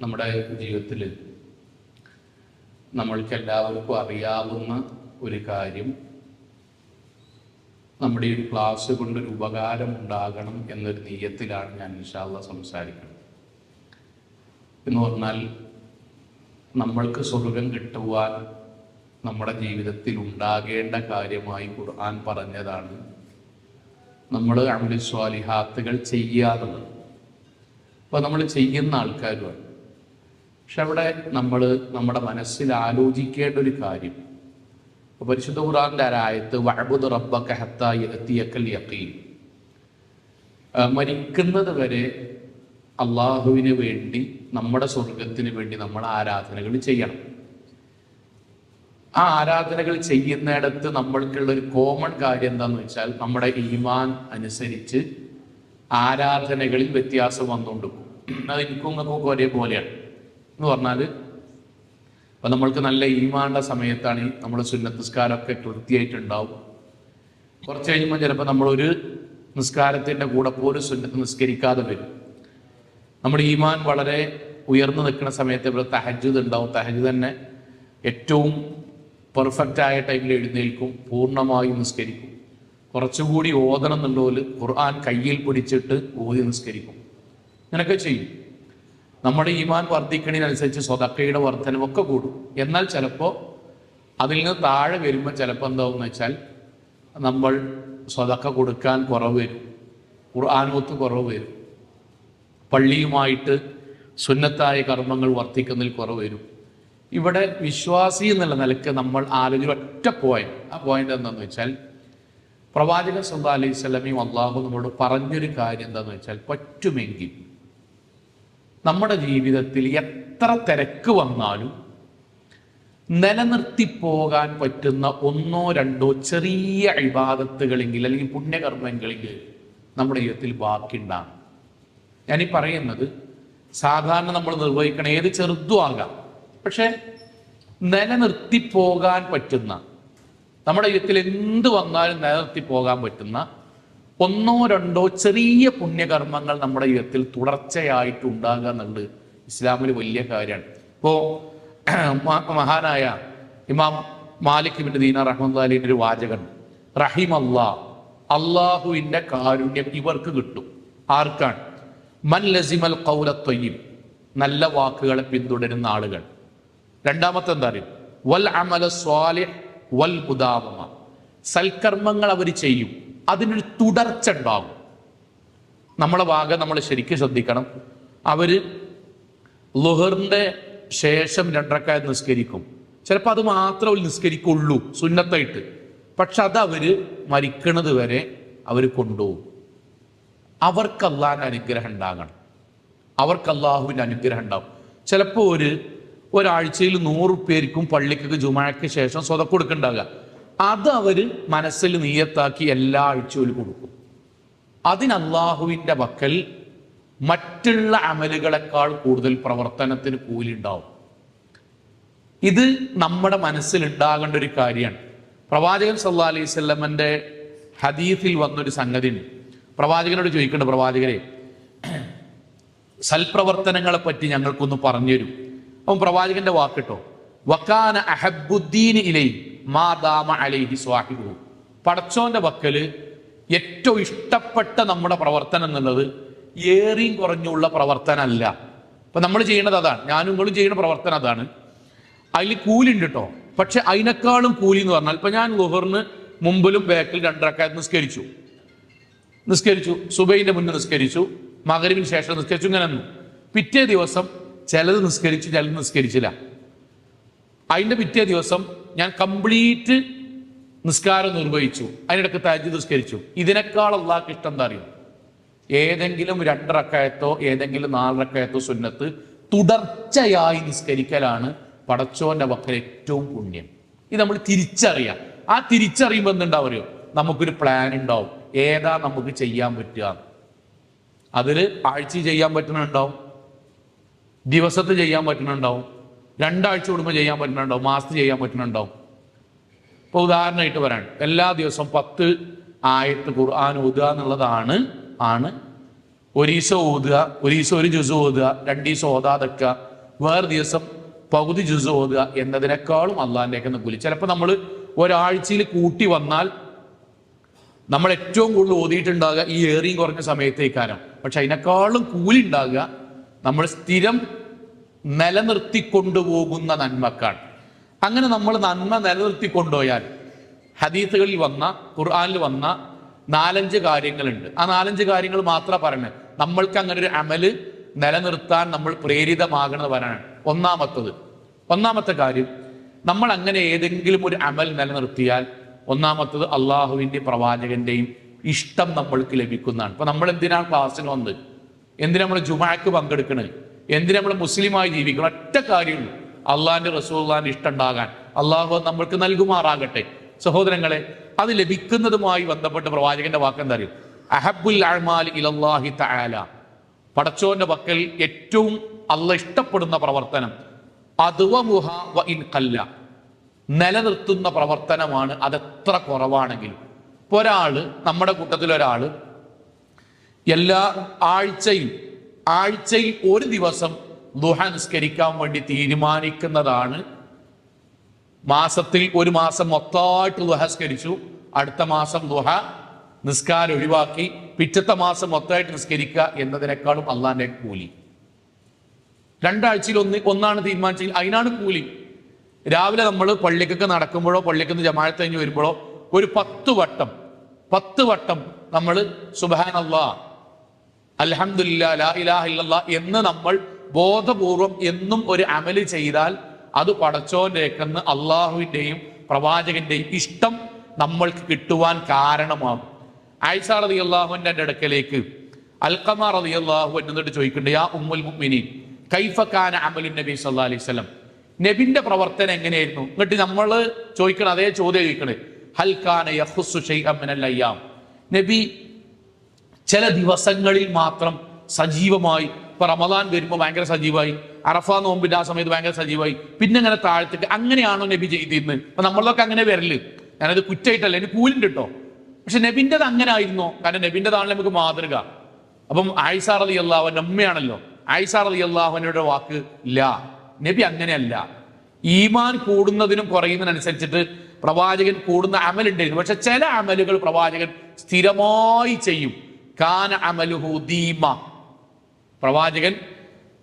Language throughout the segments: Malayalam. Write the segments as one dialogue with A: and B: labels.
A: നമ്മുടെ ജീവിതത്തിൽ നമ്മൾക്ക് എല്ലാവർക്കും അറിയാവുന്ന ഒരു കാര്യം, നമ്മുടെ ഒരു ക്ലാസ് കൊണ്ടൊരു ഉപകാരം ഉണ്ടാകണം എന്നൊരു നീയത്തിലാണ് ഞാൻ ഇൻഷാ അല്ലാഹ് സംസാരിക്കുന്നത്. എന്ന് പറഞ്ഞാൽ നമ്മൾക്ക് സ്വർഗം കിട്ടുവാൻ നമ്മുടെ ജീവിതത്തിൽ ഉണ്ടാകേണ്ട കാര്യമായി ഖുർആൻ പറഞ്ഞതാണ് നമ്മൾ അമലു സ്വാലിഹാത്തുകൾ ചെയ്യാറുള്ളത്. അപ്പോൾ നമ്മൾ ചെയ്യുന്ന ആൾക്കാരുമാണ്. പക്ഷെ അവിടെ നമ്മൾ നമ്മുടെ മനസ്സിൽ ആലോചിക്കേണ്ട ഒരു കാര്യം, പരിശുദ്ധ ഖുർആന്റെ ഒരായത്ത് വഅബ്ദു റബ്ബക ഹത്താ യഅതിയകൽ യഖീൻ, മരിക്കുന്നത് വരെ അള്ളാഹുവിന് വേണ്ടി, നമ്മുടെ സ്വർഗത്തിന് വേണ്ടി നമ്മൾ ആരാധനകൾ ചെയ്യണം. ആ ആരാധനകൾ ചെയ്യുന്നിടത്ത് നമ്മൾക്കുള്ള ഒരു കോമൺ കാര്യം എന്താണെന്ന് വെച്ചാൽ, നമ്മുടെ ഈമാൻ അനുസരിച്ച് ആരാധനകളിൽ വ്യത്യാസം വന്നുകൊണ്ടിരിക്കും. അത് എനിക്കും നിങ്ങൾക്കും ഒരേപോലെയാണ്. എന്ന് പറഞ്ഞാൽ അപ്പം നമ്മൾക്ക് നല്ല ഈമാനുള്ള സമയത്താണ് നമ്മൾ സുന്നത്ത് നിസ്കാരമൊക്കെ കൃത്യമായിട്ടുണ്ടാവും. കുറച്ച് കഴിയുമ്പോൾ ചിലപ്പോൾ നമ്മളൊരു നിസ്കാരത്തിൻ്റെ കൂടെ പോലും സുന്നത്ത് നിസ്കരിക്കാതെ വരും. നമ്മുടെ ഈമാൻ വളരെ ഉയർന്നു നിൽക്കുന്ന സമയത്ത് ഇവിടെ തഹജ്ജുദ് ഉണ്ടാവും. തഹജ്ജുദ് തന്നെ ഏറ്റവും പെർഫെക്റ്റായ ടൈമിൽ എഴുന്നേൽക്കും, പൂർണ്ണമായും നിസ്കരിക്കും. കുറച്ചുകൂടി ഓതണം എന്നുള്ളവർ ഖുർആൻ കയ്യിൽ പിടിച്ചിട്ട് ഓതി നിസ്കരിക്കും. ഇങ്ങനെയൊക്കെ ചെയ്യും. നമ്മുടെ ഈമാൻ വർദ്ധിക്കണതിനനുസരിച്ച് സ്വതക്കയുടെ വർധനമൊക്കെ കൂടും. എന്നാൽ ചിലപ്പോൾ അതിൽ നിന്ന് താഴെ വരുമ്പോൾ ചിലപ്പോൾ എന്താവുമെന്ന് വെച്ചാൽ നമ്മൾ സ്വതക്ക കൊടുക്കാൻ കുറവ് വരും, ഖുർആനോത്ത് കുറവ് വരും, പള്ളിയുമായിട്ട് സുന്നത്തായ കർമ്മങ്ങൾ വർദ്ധിക്കുന്നതിൽ കുറവ് വരും. ഇവിടെ വിശ്വാസി എന്നുള്ള നിലക്ക് നമ്മൾ ആലോചിച്ച ഒറ്റ പോയിന്റ്, ആ പോയിന്റ് എന്താണെന്ന് വെച്ചാൽ, പ്രവാചകൻ സല്ലല്ലാഹു അലൈഹി വസല്ലമയും അള്ളാഹു നമ്മളോട് പറഞ്ഞൊരു കാര്യം എന്താണെന്ന് വെച്ചാൽ, പറ്റുമെങ്കിൽ നമ്മുടെ ജീവിതത്തിൽ എത്ര തിരക്ക് വന്നാലും നിലനിർത്തിപ്പോകാൻ പറ്റുന്ന ഒന്നോ രണ്ടോ ചെറിയ ഇബാദത്തുകളെങ്കിൽ അല്ലെങ്കിൽ പുണ്യകർമ്മങ്ങളെങ്കിൽ നമ്മുടെ ജീവിതത്തിൽ ബാക്കിയുണ്ടാകും. ഞാനീ പറയുന്നത് സാധാരണ നമ്മൾ നിർവഹിക്കണ ഏത് ചെറുതും ആകാം, പക്ഷെ നിലനിർത്തിപ്പോകാൻ പറ്റുന്ന, നമ്മുടെ ജീവിതത്തിൽ എന്ത് വന്നാലും നിലനിർത്തിപ്പോകാൻ പറ്റുന്ന ഒന്നോ രണ്ടോ ചെറിയ പുണ്യകർമ്മങ്ങൾ നമ്മുടെ ജീവിതത്തിൽ തുടർച്ചയായിട്ട് ഉണ്ടാകുക എന്നുള്ളത് ഇസ്ലാമിൽ വലിയ കാര്യമാണ്. ഇപ്പോൾ മഹാനായ ഇമാം മാലിക് ഇബ്നു ദീനാർ റഹ്മത്തുള്ളാഹി അലൈഹിന്റെ ഒരു വാചകൻ, റഹിമല്ലാ, അള്ളാഹുവിന്റെ കാരുണ്യം ഇവർക്ക് കിട്ടും. ആർക്കാണ്? മൻ ലസിമൽ ഖൗല ത്വയ്യിബ്, നല്ല വാക്കുകളെ പിന്തുടരുന്ന ആളുകൾ. രണ്ടാമത്തെ എന്താ അറിയും? വൽ അമല സ്വാലിഹ് വൽ മുദാവമ, സൽക്കർമ്മങ്ങൾ അവർ ചെയ്യും, അതിനൊരു തുടർച്ച ഉണ്ടാകും. നമ്മളെ ഭാഗം നമ്മൾ ശരിക്കും ശ്രദ്ധിക്കണം. അവര് ളുഹറിന്റെ ശേഷം 2 റക്അത്ത് നിസ്കരിക്കും. ചിലപ്പോൾ അത് മാത്രമേ നിസ്കരിക്കുള്ളൂ സുന്നത്തായിട്ട്. പക്ഷെ അത് അവര് മരിക്കണത് വരെ അവർ കൊണ്ടുപോകും. അവർക്ക് അള്ളാഹിന്റെ അനുഗ്രഹം ഉണ്ടാകണം, അവർക്ക് അള്ളാഹുവിന്റെ അനുഗ്രഹം ഉണ്ടാവും. ചിലപ്പോൾ ഒരാഴ്ചയിൽ 100 പേർക്കും പള്ളിക്കൊക്കെ ജുമാക്ക് ശേഷം സ്വതക്ക കൊടുക്കുന്നുണ്ടാകുക. അത് അവര് മനസ്സിൽ നിയത്താക്കി എല്ലാ ആഴ്ചയിലും കൊടുക്കും. അതിന് അള്ളാഹുവിന്റെ പക്കൽ മറ്റുള്ള അമലുകളെക്കാൾ കൂടുതൽ പ്രവർത്തനത്തിന് കൂലി ഉണ്ടാവും. ഇത് നമ്മുടെ മനസ്സിൽ ഉണ്ടാകേണ്ട ഒരു കാര്യമാണ്. പ്രവാചകൻ സല്ലല്ലാഹു അലൈഹി വസല്ലമന്റെ ഹദീസിൽ വന്നൊരു സംഗതി ഉണ്ട്. പ്രവാചകനോട് ചോദിക്കേണ്ട, പ്രവാചകരെ, സൽപ്രവർത്തനങ്ങളെ പറ്റി ഞങ്ങൾക്കൊന്ന് പറഞ്ഞുതരും. അപ്പം പ്രവാചകന്റെ വാക്കിട്ടോ, വക്കാന അഹബ്ബുദ്ദീൻ ഇലൈ മാ ദാമ അലൈഹി സ്വാഹിബുഹു, പടച്ചോന്റെ പക്കല് ഏറ്റവും ഇഷ്ടപ്പെട്ട നമ്മുടെ പ്രവർത്തനം എന്നുള്ളത് ഏറിയും കുറഞ്ഞുള്ള പ്രവർത്തനമല്ല. ഇപ്പൊ നമ്മൾ ചെയ്യുന്നത് അതാണ്, ഞാനും നിങ്ങളും ചെയ്യുന്ന പ്രവർത്തനം അതാണ്. അതിൽ കൂലി ഉണ്ട് കേട്ടോ. പക്ഷെ അതിനേക്കാളും കൂലി എന്ന് പറഞ്ഞാൽ, ഇപ്പൊ ഞാൻ ളുഹറിന് മുമ്പിലും ബാക്കിൽ 2 റക്അത്ത് നിസ്കരിച്ചു, സുബൈന്റെ മുന്നേ നിസ്കരിച്ചു, മഗ്‌രിബിന് ശേഷം നിസ്കരിച്ചു, ഇങ്ങനെ നിന്നു. പിറ്റേ ദിവസം ചിലത് നിസ്കരിച്ചു, ചിലത് നിസ്കരിച്ചില്ല. അതിന്റെ പിറ്റേ ദിവസം ഞാൻ കംപ്ലീറ്റ് നിസ്കാരം നിർവഹിച്ചു, അതിനിടയ്ക്ക് തഹജ്ജുദ് നിസ്കരിച്ചു. ഇതിനേക്കാൾ അള്ളാഹ്ക്ക് ഇഷ്ടം എന്താ അറിയോ? ഏതെങ്കിലും 2 റക്അത്തോ ഏതെങ്കിലും 4 റക്അത്തോ സുന്നത്ത് തുടർച്ചയായി നിസ്കരിക്കലാണ് പടച്ചോന്റെ പക്കൽ ഏറ്റവും പുണ്യം. ഇത് നമ്മൾ തിരിച്ചറിയാം. ആ തിരിച്ചറിയുമ്പോൾ എന്തുണ്ടാവും അറിയോ? നമുക്കൊരു പ്ലാൻ ഉണ്ടാവും, ഏതാ നമുക്ക് ചെയ്യാൻ പറ്റുക. അതിൽ ആഴ്ച ചെയ്യാൻ പറ്റുന്നുണ്ടാവും, ദിവസത്ത് ചെയ്യാൻ പറ്റുന്നുണ്ടാവും, 2 ആഴ്ച കൂടുമ്പോൾ ചെയ്യാൻ പറ്റുന്നുണ്ടാവും, മാസത്തിൽ ചെയ്യാൻ പറ്റുന്നുണ്ടാവും. ഇപ്പോൾ ഉദാഹരണമായിട്ട് പറയാൻ, എല്ലാ ദിവസവും 10 ആയത്ത് ഖുർആൻ ഓതുക എന്നുള്ളതാണ് ഒരു ദിവസം ഓതുക, ഒരു ദിവസം ഒരു ജുസ് ഓതുക, 2 ദിവസം ഓതാതെക്കുക, വേറെ ദിവസം പകുതി ജുസ് ഓതുക എന്നതിനേക്കാളും അള്ളാഹിൻ്റെയൊക്കെ കൂലി. ചിലപ്പോൾ നമ്മൾ ഒരാഴ്ചയിൽ കൂട്ടി വന്നാൽ നമ്മൾ ഏറ്റവും കൂടുതൽ ഓതിയിട്ടുണ്ടാകുക ഈ ഏറിയും കുറഞ്ഞ സമയത്തേക്കാരം. പക്ഷെ അതിനേക്കാളും കൂലി ഉണ്ടാകുക നമ്മൾ സ്ഥിരം നിലനിർത്തിക്കൊണ്ടുപോകുന്ന നന്മക്കാണ്. അങ്ങനെ നമ്മൾ നന്മ നിലനിർത്തിക്കൊണ്ടുപോയാൽ ഹദീസുകളിൽ വന്ന, ഖുർആനിൽ വന്ന 4-5 കാര്യങ്ങളുണ്ട്. ആ 4-5 കാര്യങ്ങൾ മാത്രം പറയണേ നമ്മൾക്ക് അങ്ങനെ ഒരു അമല് നിലനിർത്താൻ നമ്മൾ പ്രേരിതമാകണമെന്ന് പറയാനാണ്. ഒന്നാമത്തെ കാര്യം, നമ്മൾ അങ്ങനെ ഏതെങ്കിലും ഒരു അമൽ നിലനിർത്തിയാൽ ഒന്നാമത്തത് അള്ളാഹുവിൻ്റെ പ്രവാചകന്റെയും ഇഷ്ടം നമ്മൾക്ക് ലഭിക്കുന്നതാണ്. ഇപ്പൊ നമ്മൾ എന്തിനാണ് ക്ലാസ്സിന് വന്നത്, എന്തിനാ നമ്മൾ ജുമാക്ക് പങ്കെടുക്കണത്, എന്തിനാ നമ്മൾ മുസ്ലിമായി ജീവിക്കണം? ഒറ്റ കാര്യമുള്ളൂ, അള്ളാഹിന്റെ റസൂലുള്ളാഹിന്റെ ഇഷ്ടം ഉണ്ടാകാൻ. അള്ളാഹു നമ്മൾക്ക് നൽകുമാറാകട്ടെ. സഹോദരങ്ങളെ, അത് ലഭിക്കുന്നതുമായി ബന്ധപ്പെട്ട് പ്രവാചകന്റെ വാക്കെന്താ അറിയും? അഹബ്ബുൽ അഅ്മാലി ഇലല്ലാഹി തആല, പടച്ചോന്റെ പക്കൽ ഏറ്റവും അള്ളാഹ് ഇഷ്ടപ്പെടുന്ന പ്രവർത്തനം അദ്വമുഹ വ ഇൻ ഖല്ല, നിലനിർത്തുന്ന പ്രവർത്തനമാണ്, അതെത്ര കുറവാണെങ്കിലും. ഇപ്പൊ നമ്മുടെ കൂട്ടത്തിൽ ഒരാള് എല്ലാ ആഴ്ചയിൽ ഒരു ദിവസം ദുഹ നിസ്കരിക്കാൻ വേണ്ടി തീരുമാനിക്കുന്നതാണ്. മാസത്തിൽ ഒരു മാസം മൊത്തമായിട്ട് ദുഹ നിസ്കരിച്ചു, അടുത്ത മാസം ദുഹ നിസ്കാരം ഒഴിവാക്കി, പിറ്റത്തെ മാസം മൊത്തമായിട്ട് നിസ്കരിക്കുക എന്നതിനേക്കാളും അള്ളാന്റെ കൂലി. 2 ആഴ്ചയിൽ ഒന്നാണ് തീരുമാനിച്ചെങ്കിൽ അതിനാണ് കൂലി. രാവിലെ നമ്മൾ പള്ളിക്കൊക്കെ നടക്കുമ്പോഴോ പള്ളിക്കൊന്ന് ജമാഅത്ത് കഴിഞ്ഞ് വരുമ്പോഴോ ഒരു 10 വട്ടം നമ്മൾ സുബ്ഹാനല്ലാഹ്, അൽഹംദുലില്ലാഹ്, ലാ ഇലാഹ ഇല്ലല്ലാഹ് എന്ന് നമ്മൾ ബോധപൂർവം എന്നും ഒരു അമല് ചെയ്താൽ അത് പടച്ചോന്റെന്ന് അള്ളാഹുവിന്റെയും പ്രവാചകന്റെയും ഇഷ്ടം നമ്മൾക്ക് കിട്ടുവാൻ കാരണമാകും. ആയിഷ റളിയല്ലാഹു അൻഹയുടെ അടുക്കലേക്ക് അൽഖമ റളിയല്ലാഹു അൻഹു എന്നിട്ട് ചോദിക്കുന്നുണ്ട്, യാ ഉമ്മുൽ മുഅ്മിനീൻ കൈഫ കാന അമലു നബി സല്ലല്ലാഹു അലൈഹി വസല്ലം, നബിന്റെ പ്രവർത്തനം എങ്ങനെയായിരുന്നു? എന്നിട്ട് നമ്മൾ ചോദിക്കണം, അതേ ചോദ്യം ചോദിക്കണേ, ഹൽ കാന യഖുസ്സു ശൈഅൻ മിനൽ അയ്യാം, നബി ചില ദിവസങ്ങളിൽ മാത്രം സജീവമായി, ഇപ്പൊ റമദാൻ വരുമ്പോൾ ഭയങ്കര സജീവമായി, അറഫ നോമ്പിന്റെ ആ സമയത്ത് ഭയങ്കര സജീവമായി, പിന്നെ ഇങ്ങനെ താഴ്ത്തിട്ട് അങ്ങനെയാണോ നബി ചെയ്തിരുന്നത്? അപ്പൊ നമ്മളൊക്കെ അങ്ങനെ വരല്, ഞാനത് കുറ്റായിട്ടല്ല, എനിക്ക് കൂലിണ്ട് കേട്ടോ. പക്ഷെ നബിൻ്റെത് അങ്ങനെ ആയിരുന്നോ? കാരണം നബിൻ്റെതാണല്ലോ നമുക്ക് മാതൃക. അപ്പം ആയിഷ റളിയല്ലാഹു അൻഹ അമ്മയാണല്ലോ, ആയിഷ റളിയല്ലാഹു അൻഹയുടെ വാക്ക് ഇല്ല, നബി അങ്ങനെയല്ല. ഈമാൻ കൂടുന്നതിനും കുറയുന്നതിനനുസരിച്ചിട്ട് പ്രവാചകൻ കൂടുന്ന അമലുണ്ടായിരുന്നു. പക്ഷെ ചില അമലുകൾ പ്രവാചകൻ സ്ഥിരമായി ചെയ്യും. കാന അമലുഹു ദീമ, പ്രവാചകൻ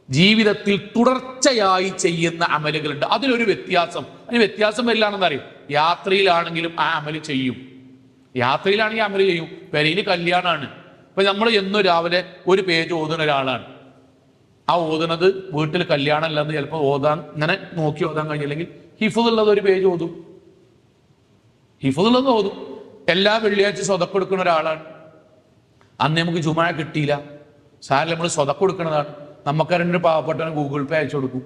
A: ജീവിതത്തിൽ തുടർച്ചയായി ചെയ്യുന്ന അമലുകളുണ്ട്. അതിലൊരു വ്യത്യാസം, അതിന് വ്യത്യാസം വരില്ലാണെന്ന് അറിയും. യാത്രയിലാണെങ്കിലും ആ അമല് ചെയ്യും, യാത്രയിലാണെങ്കിൽ അമല് ചെയ്യും. പെരയിൽ കല്യാണമാണ്, ഇപ്പൊ നമ്മൾ എന്നും രാവിലെ ഒരു പേജ് ഓതുന്ന ഒരാളാണ്. ആ ഓതുന്നത് വീട്ടിൽ കല്യാണം അല്ലെന്ന് ചിലപ്പോൾ ഇങ്ങനെ നോക്കി ഓതാൻ കഴിഞ്ഞില്ലെങ്കിൽ ഹിഫുള്ളത് ഒരു പേജ് ഓതും, ഹിഫുള്ളത് ഓതും. എല്ലാ വെള്ളിയാഴ്ച സ്വതക്ക് കൊടുക്കുന്ന ഒരാളാണ്. അന്ന് നമുക്ക് ജുമാ കിട്ടിയില്ല, സാറിൽ നമ്മൾ സ്വതക്ക് കൊടുക്കുന്നതാണ്. നമുക്കറിഞ്ഞൊരു പാവപ്പെട്ടവന് ഗൂഗിൾ പേ അയച്ചു കൊടുക്കും.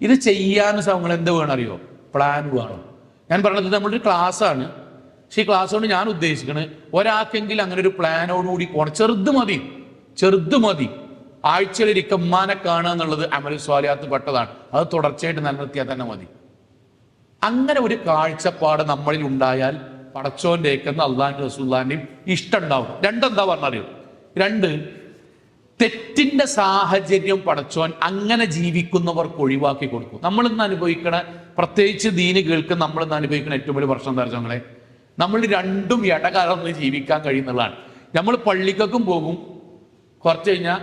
A: ഇത് ചെയ്യാൻ നിങ്ങൾ എന്ത് വേണം അറിയോ? പ്ലാൻ വേണം. ഞാൻ പറഞ്ഞത് നമ്മളൊരു ക്ലാസ്സാണ്, പക്ഷെ ഈ ക്ലാസ് കൊണ്ട് ഞാൻ ഉദ്ദേശിക്കുന്നത് ഒരാൾക്കെങ്കിലും അങ്ങനെ ഒരു പ്ലാനോടുകൂടി പോകണം. ചെറുത് മതി. ആഴ്ചയിലൊരിക്കൽ ഉമ്മാനെ കാണുക എന്നുള്ളത് അമലു സ്വാലിഹാത്ത് പെട്ടതാണ്. അത് തുടർച്ചയായിട്ട് നിലനിർത്തിയാൽ തന്നെ മതി. അങ്ങനെ ഒരു കാഴ്ചപ്പാട് നമ്മളിൽ ഉണ്ടായാൽ പടച്ചോന്റെയൊക്കെ അള്ളാഹിന്റെ റസൂലുള്ളാഹിന്റെയും ഇഷ്ടം ഉണ്ടാവും. 2 എന്താ പറഞ്ഞറിയോ? 2, തെറ്റിന്റെ സാഹചര്യം പടച്ചോൻ അങ്ങനെ ജീവിക്കുന്നവർക്ക് ഒഴിവാക്കി കൊടുക്കും. നമ്മളിന്ന് അനുഭവിക്കണ, പ്രത്യേകിച്ച് ദീന് കേൾക്കുന്ന നമ്മളിന്ന് അനുഭവിക്കുന്ന ഏറ്റവും വലിയ പ്രശ്നം എന്താ വെച്ചാൽ നമ്മൾ രണ്ടും ഇടകലർന്ന് ജീവിക്കാൻ കഴിയുന്നതാണ്. നമ്മൾ പള്ളിക്കും പോകും, കുറച്ച് കഴിഞ്ഞാൽ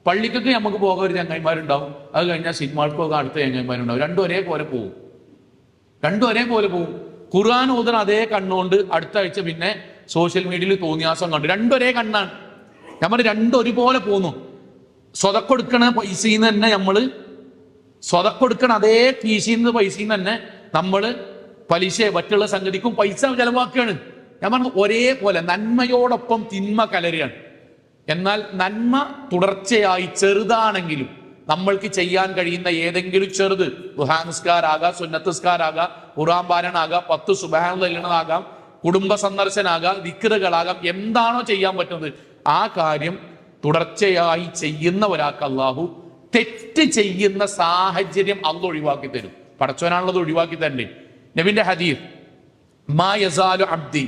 A: പള്ളിക്കൊക്കെ നമുക്ക് പോകാൻ ഒരു ചങ്ങായിമാരുണ്ടാവും, അത് കഴിഞ്ഞാൽ സിനിമകൾക്ക് പോകാൻ അടുത്ത ചങ്ങായിമാരുണ്ടാവും. രണ്ടും ഒരേപോലെ പോകും. ഖുർആൻ ഓതുന്ന അതേ കണ്ണുകൊണ്ട് അടുത്ത ആഴ്ച പിന്നെ സോഷ്യൽ മീഡിയയിൽ തോന്നിയാസം കണ്ടു. രണ്ടും ഒരേ കണ്ണാണ്. നമ്മൾ രണ്ടും ഒരുപോലെ പോന്നു. സ്വതക്കൊടുക്കണ പൈസയിൽ നിന്ന് തന്നെ സ്വതക്കൊടുക്കണ അതേ കീശയിൽ നിന്ന് പൈസയിൽ നിന്ന് തന്നെ നമ്മൾ പലിശ മറ്റുള്ള സംഗതിക്കും പൈസ ചെലവാക്കുകയാണ്. ഞാൻ പറഞ്ഞു ഒരേപോലെ നന്മയോടൊപ്പം തിന്മ കലരുകയാണ്. എന്നാൽ നന്മ തുടർച്ചയായി ചെറുതാണെങ്കിലും നമ്മൾക്ക് ചെയ്യാൻ കഴിയുന്ന ഏതെങ്കിലും ചെറുത്, ദുഹാ നിസ്കാരാകാം, സുന്നത്ത് നിസ്കാരാകാം, ഖുർആൻ പാരായണാകാം, 10 സുബ്ഹാനല്ലാഹ്, കുടുംബ സന്ദർശനാകാം, ദിക്റുകളാകാം, എന്താണോ ചെയ്യാൻ പറ്റുന്നത് ആ കാര്യം തുടർച്ചയായി ചെയ്യുന്ന ഒരാൾക്ക് അല്ലാഹു തെറ്റ് ചെയ്യുന്ന സാഹചര്യം അള്ളാഹു ഒഴിവാക്കി തരും. പടച്ചവനാണുള്ളത് ഒഴിവാക്കി തരണ്ടേ. നബിന്റെ ഹദീസ്, മാ യസാലു അബ്ദി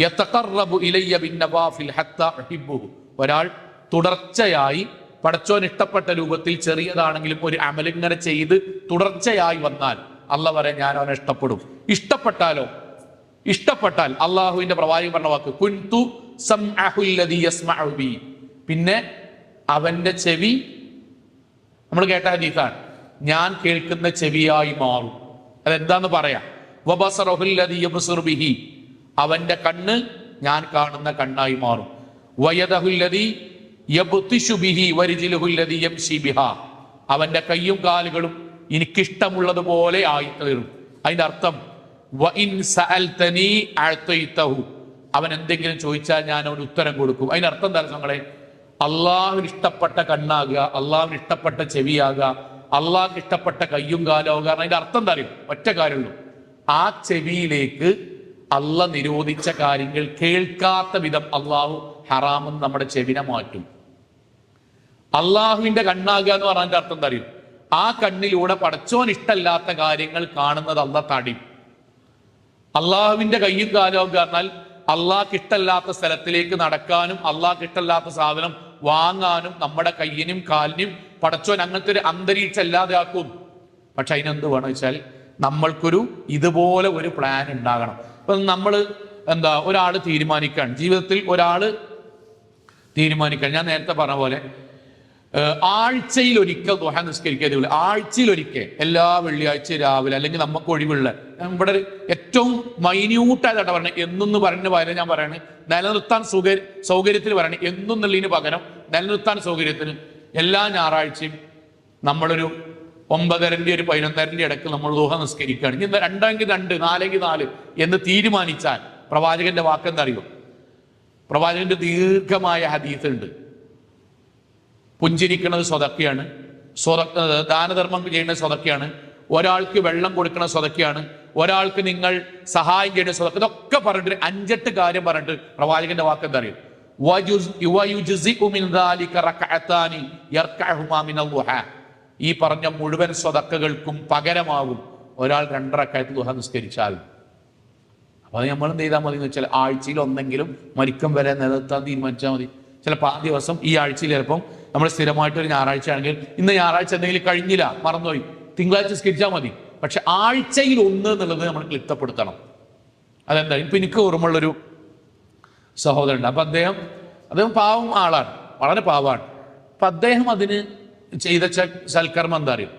A: യതഖറബു ഇലയ്യ ബിന്നവാഫിൽ ഹത്താ ഉഹിബ്ബുഹു, ഒരാൾ തുടർച്ചയായി പടച്ചോൻ ഇഷ്ടപ്പെട്ട രൂപത്തിൽ ചെറിയതാണെങ്കിലും ഒരു അമലിങ്ങനെ ചെയ്ത് തുടർച്ചയായി വന്നാൽ അള്ളാഹ് പറയാൻ ഞാൻ അവനെ ഇഷ്ടപ്പെടും. ഇഷ്ടപ്പെട്ടാൽ അള്ളാഹുവിന്റെ പ്രവാചകൻ പറഞ്ഞ വാക്ക് കുൻതു സംഅഹുല്ലദീ യസ്മഉ ബി, പിന്നെ അവന്റെ ചെവി, നമ്മൾ കേട്ട ഹദീസാണ്, ഞാൻ കേൾക്കുന്ന ചെവിയായി മാറും. അതെന്താന്ന് പറയാം. വബസറഹുല്ലദീ യബ്സുറു ബിഹി, അവന്റെ കണ്ണ് ഞാൻ കാണുന്ന കണ്ണായി മാറും. വയദഹുല്ലദീ യബ്തിശു ബിഹി വരിജ്ലുഹുല്ലദീ യംശി ബിഹാ, അവന്റെ കയ്യും കാലുകളും എനിക്കിഷ്ടമുള്ളതുപോലെ ആയി തീരും. അതിന്റെ അർത്ഥം വഇൻ സഅൽതനി അഅതൈതഹു, അവൻ എന്തെങ്കിലും ചോദിച്ചാൽ ഞാൻ അവന് ഉത്തരം കൊടുക്കും. അതിന്റെ അർത്ഥം എന്താ നമ്മളെ? അള്ളാഹുവിന് ഇഷ്ടപ്പെട്ട കണ്ണാകുക, അള്ളാഹുവിന് ഇഷ്ടപ്പെട്ട ചെവിയാകുക, അള്ളാഹുക്ക് ഇഷ്ടപ്പെട്ട കയ്യും കാലാവുക. കാരണം അതിന്റെ അർത്ഥം എന്താ അറിയും? ഒറ്റ കാര്യമുള്ളൂ, ആ ചെവിയിലേക്ക് അള്ളാഹ് നിരോധിച്ച കാര്യങ്ങൾ കേൾക്കാത്ത വിധം അള്ളാഹു ഹറാമെന്ന് നമ്മുടെ ചെവിനെ മാറ്റും. അള്ളാഹുവിന്റെ കണ്ണാകുക എന്ന് പറഞ്ഞതിന്റെ അർത്ഥം എന്താ അറിയും? ആ കണ്ണിലൂടെ പടച്ചോൻ ഇഷ്ടമല്ലാത്ത കാര്യങ്ങൾ കാണുന്നത് അള്ളാഹ് തടയും. അള്ളാഹുവിന്റെ കയ്യും കാലാവുക പറഞ്ഞാൽ അള്ളാഹ്ക്ക് ഇഷ്ടമല്ലാത്ത സ്ഥലത്തിലേക്ക് നടക്കാനും അള്ളാഹ്ക്ക് ഇഷ്ടമല്ലാത്ത സാധനം വാങ്ങാനും നമ്മുടെ കയ്യിനും കാലിനും പടച്ചോൻ അങ്ങനത്തെ ഒരു അന്തരീക്ഷം അല്ലാതെ ആക്കും. പക്ഷെ അതിനെന്ത് വേണം വെച്ചാൽ നമ്മൾക്കൊരു ഇതുപോലെ ഒരു പ്ലാൻ ഉണ്ടാകണം. ഇപ്പൊ നമ്മൾ ഒരാൾ തീരുമാനിക്കാൻ, ജീവിതത്തിൽ ഒരാൾ തീരുമാനിക്കാൻ, ഞാൻ നേരത്തെ പറഞ്ഞ പോലെ ആഴ്ചയിൽ ഒരിക്കൽ ദുഹ നിസ്കരിക്കുക. ആഴ്ചയിൽ ഒരിക്കൽ എല്ലാ വെള്ളിയാഴ്ച രാവിലെ, അല്ലെങ്കിൽ നമുക്ക് ഒഴിവുള്ള, ഇവിടെ ഏറ്റവും മൈന്യൂട്ടായിട്ടാണ് പറഞ്ഞത്. എന്നൊന്ന് പറയുന്ന പകരം ഞാൻ പറയണേ നിലനിർത്താൻ സൗകര്യത്തിന് പറയണേ, എന്നൊന്നുള്ളതിന് പകരം നിലനിർത്താൻ സൗകര്യത്തിന് എല്ലാ ഞായറാഴ്ചയും നമ്മളൊരു 9:30 ഒരു 11:30 ഇടയ്ക്ക് നമ്മൾ ദുഹ നിസ്കരിക്കുകയാണ്. ഇനി 2 2 4 4 എന്ന് തീരുമാനിച്ചാൽ പ്രവാചകന്റെ വാക്കെന്താ അറിയോ? പ്രവാചകന്റെ ദീർഘമായ ഹദീസ് ഉണ്ട്. പുഞ്ചിരിക്കുന്നത് സ്വതക്കയാണ്, ദാനധർമ്മം ചെയ്യുന്നത് സ്വതക്കയാണ്, ഒരാൾക്ക് വെള്ളം കൊടുക്കുന്ന സ്വതക്കയാണ്, ഒരാൾക്ക് നിങ്ങൾ സഹായം ചെയ്യുന്ന സ്വതക്ക. ഇതൊക്കെ പറഞ്ഞിട്ട് 5-8 കാര്യം പറഞ്ഞിട്ട് പ്രവാചകന്റെ വാക്ക് എന്താ അറിയും? ഈ പറഞ്ഞ മുഴുവൻ സ്വതക്കകൾക്കും പകരമാകും ഒരാൾ 2 റക്അത്ത് ദുഹ നിസ്കരിച്ചാൽ. അപ്പൊ അത് നമ്മൾ എന്ത് ചെയ്താൽ മതി എന്ന് വെച്ചാൽ ആഴ്ചയിൽ ഒന്നെങ്കിലും മരിക്കം വരെ നിലനിർത്താൻ തീരുമാനിച്ചാൽ മതി. ചിലപ്പോൾ ആ ദിവസം ഈ ആഴ്ചയിൽ ചിലപ്പം നമ്മൾ സ്ഥിരമായിട്ടൊരു ഞായറാഴ്ച ആണെങ്കിൽ ഇന്ന് ഞായറാഴ്ച എന്തെങ്കിലും കഴിഞ്ഞില്ല, മറന്നുപോയി, തിങ്കളാഴ്ച നിസ്കരിച്ചാൽ മതി. പക്ഷെ ആഴ്ചയിൽ 1 എന്നുള്ളത് നമ്മൾ ക്ലിപ്തപ്പെടുത്തണം. അതെന്താ? ഇപ്പൊ എനിക്ക് ഓർമ്മയുള്ളൊരു സഹോദരനുണ്ട്. അപ്പൊ അദ്ദേഹം പാവം ആളാണ്, വളരെ പാവമാണ്. അപ്പൊ അദ്ദേഹം അതിന് ചെയ്ത സൽക്കർമ്മം എന്താ അറിയും?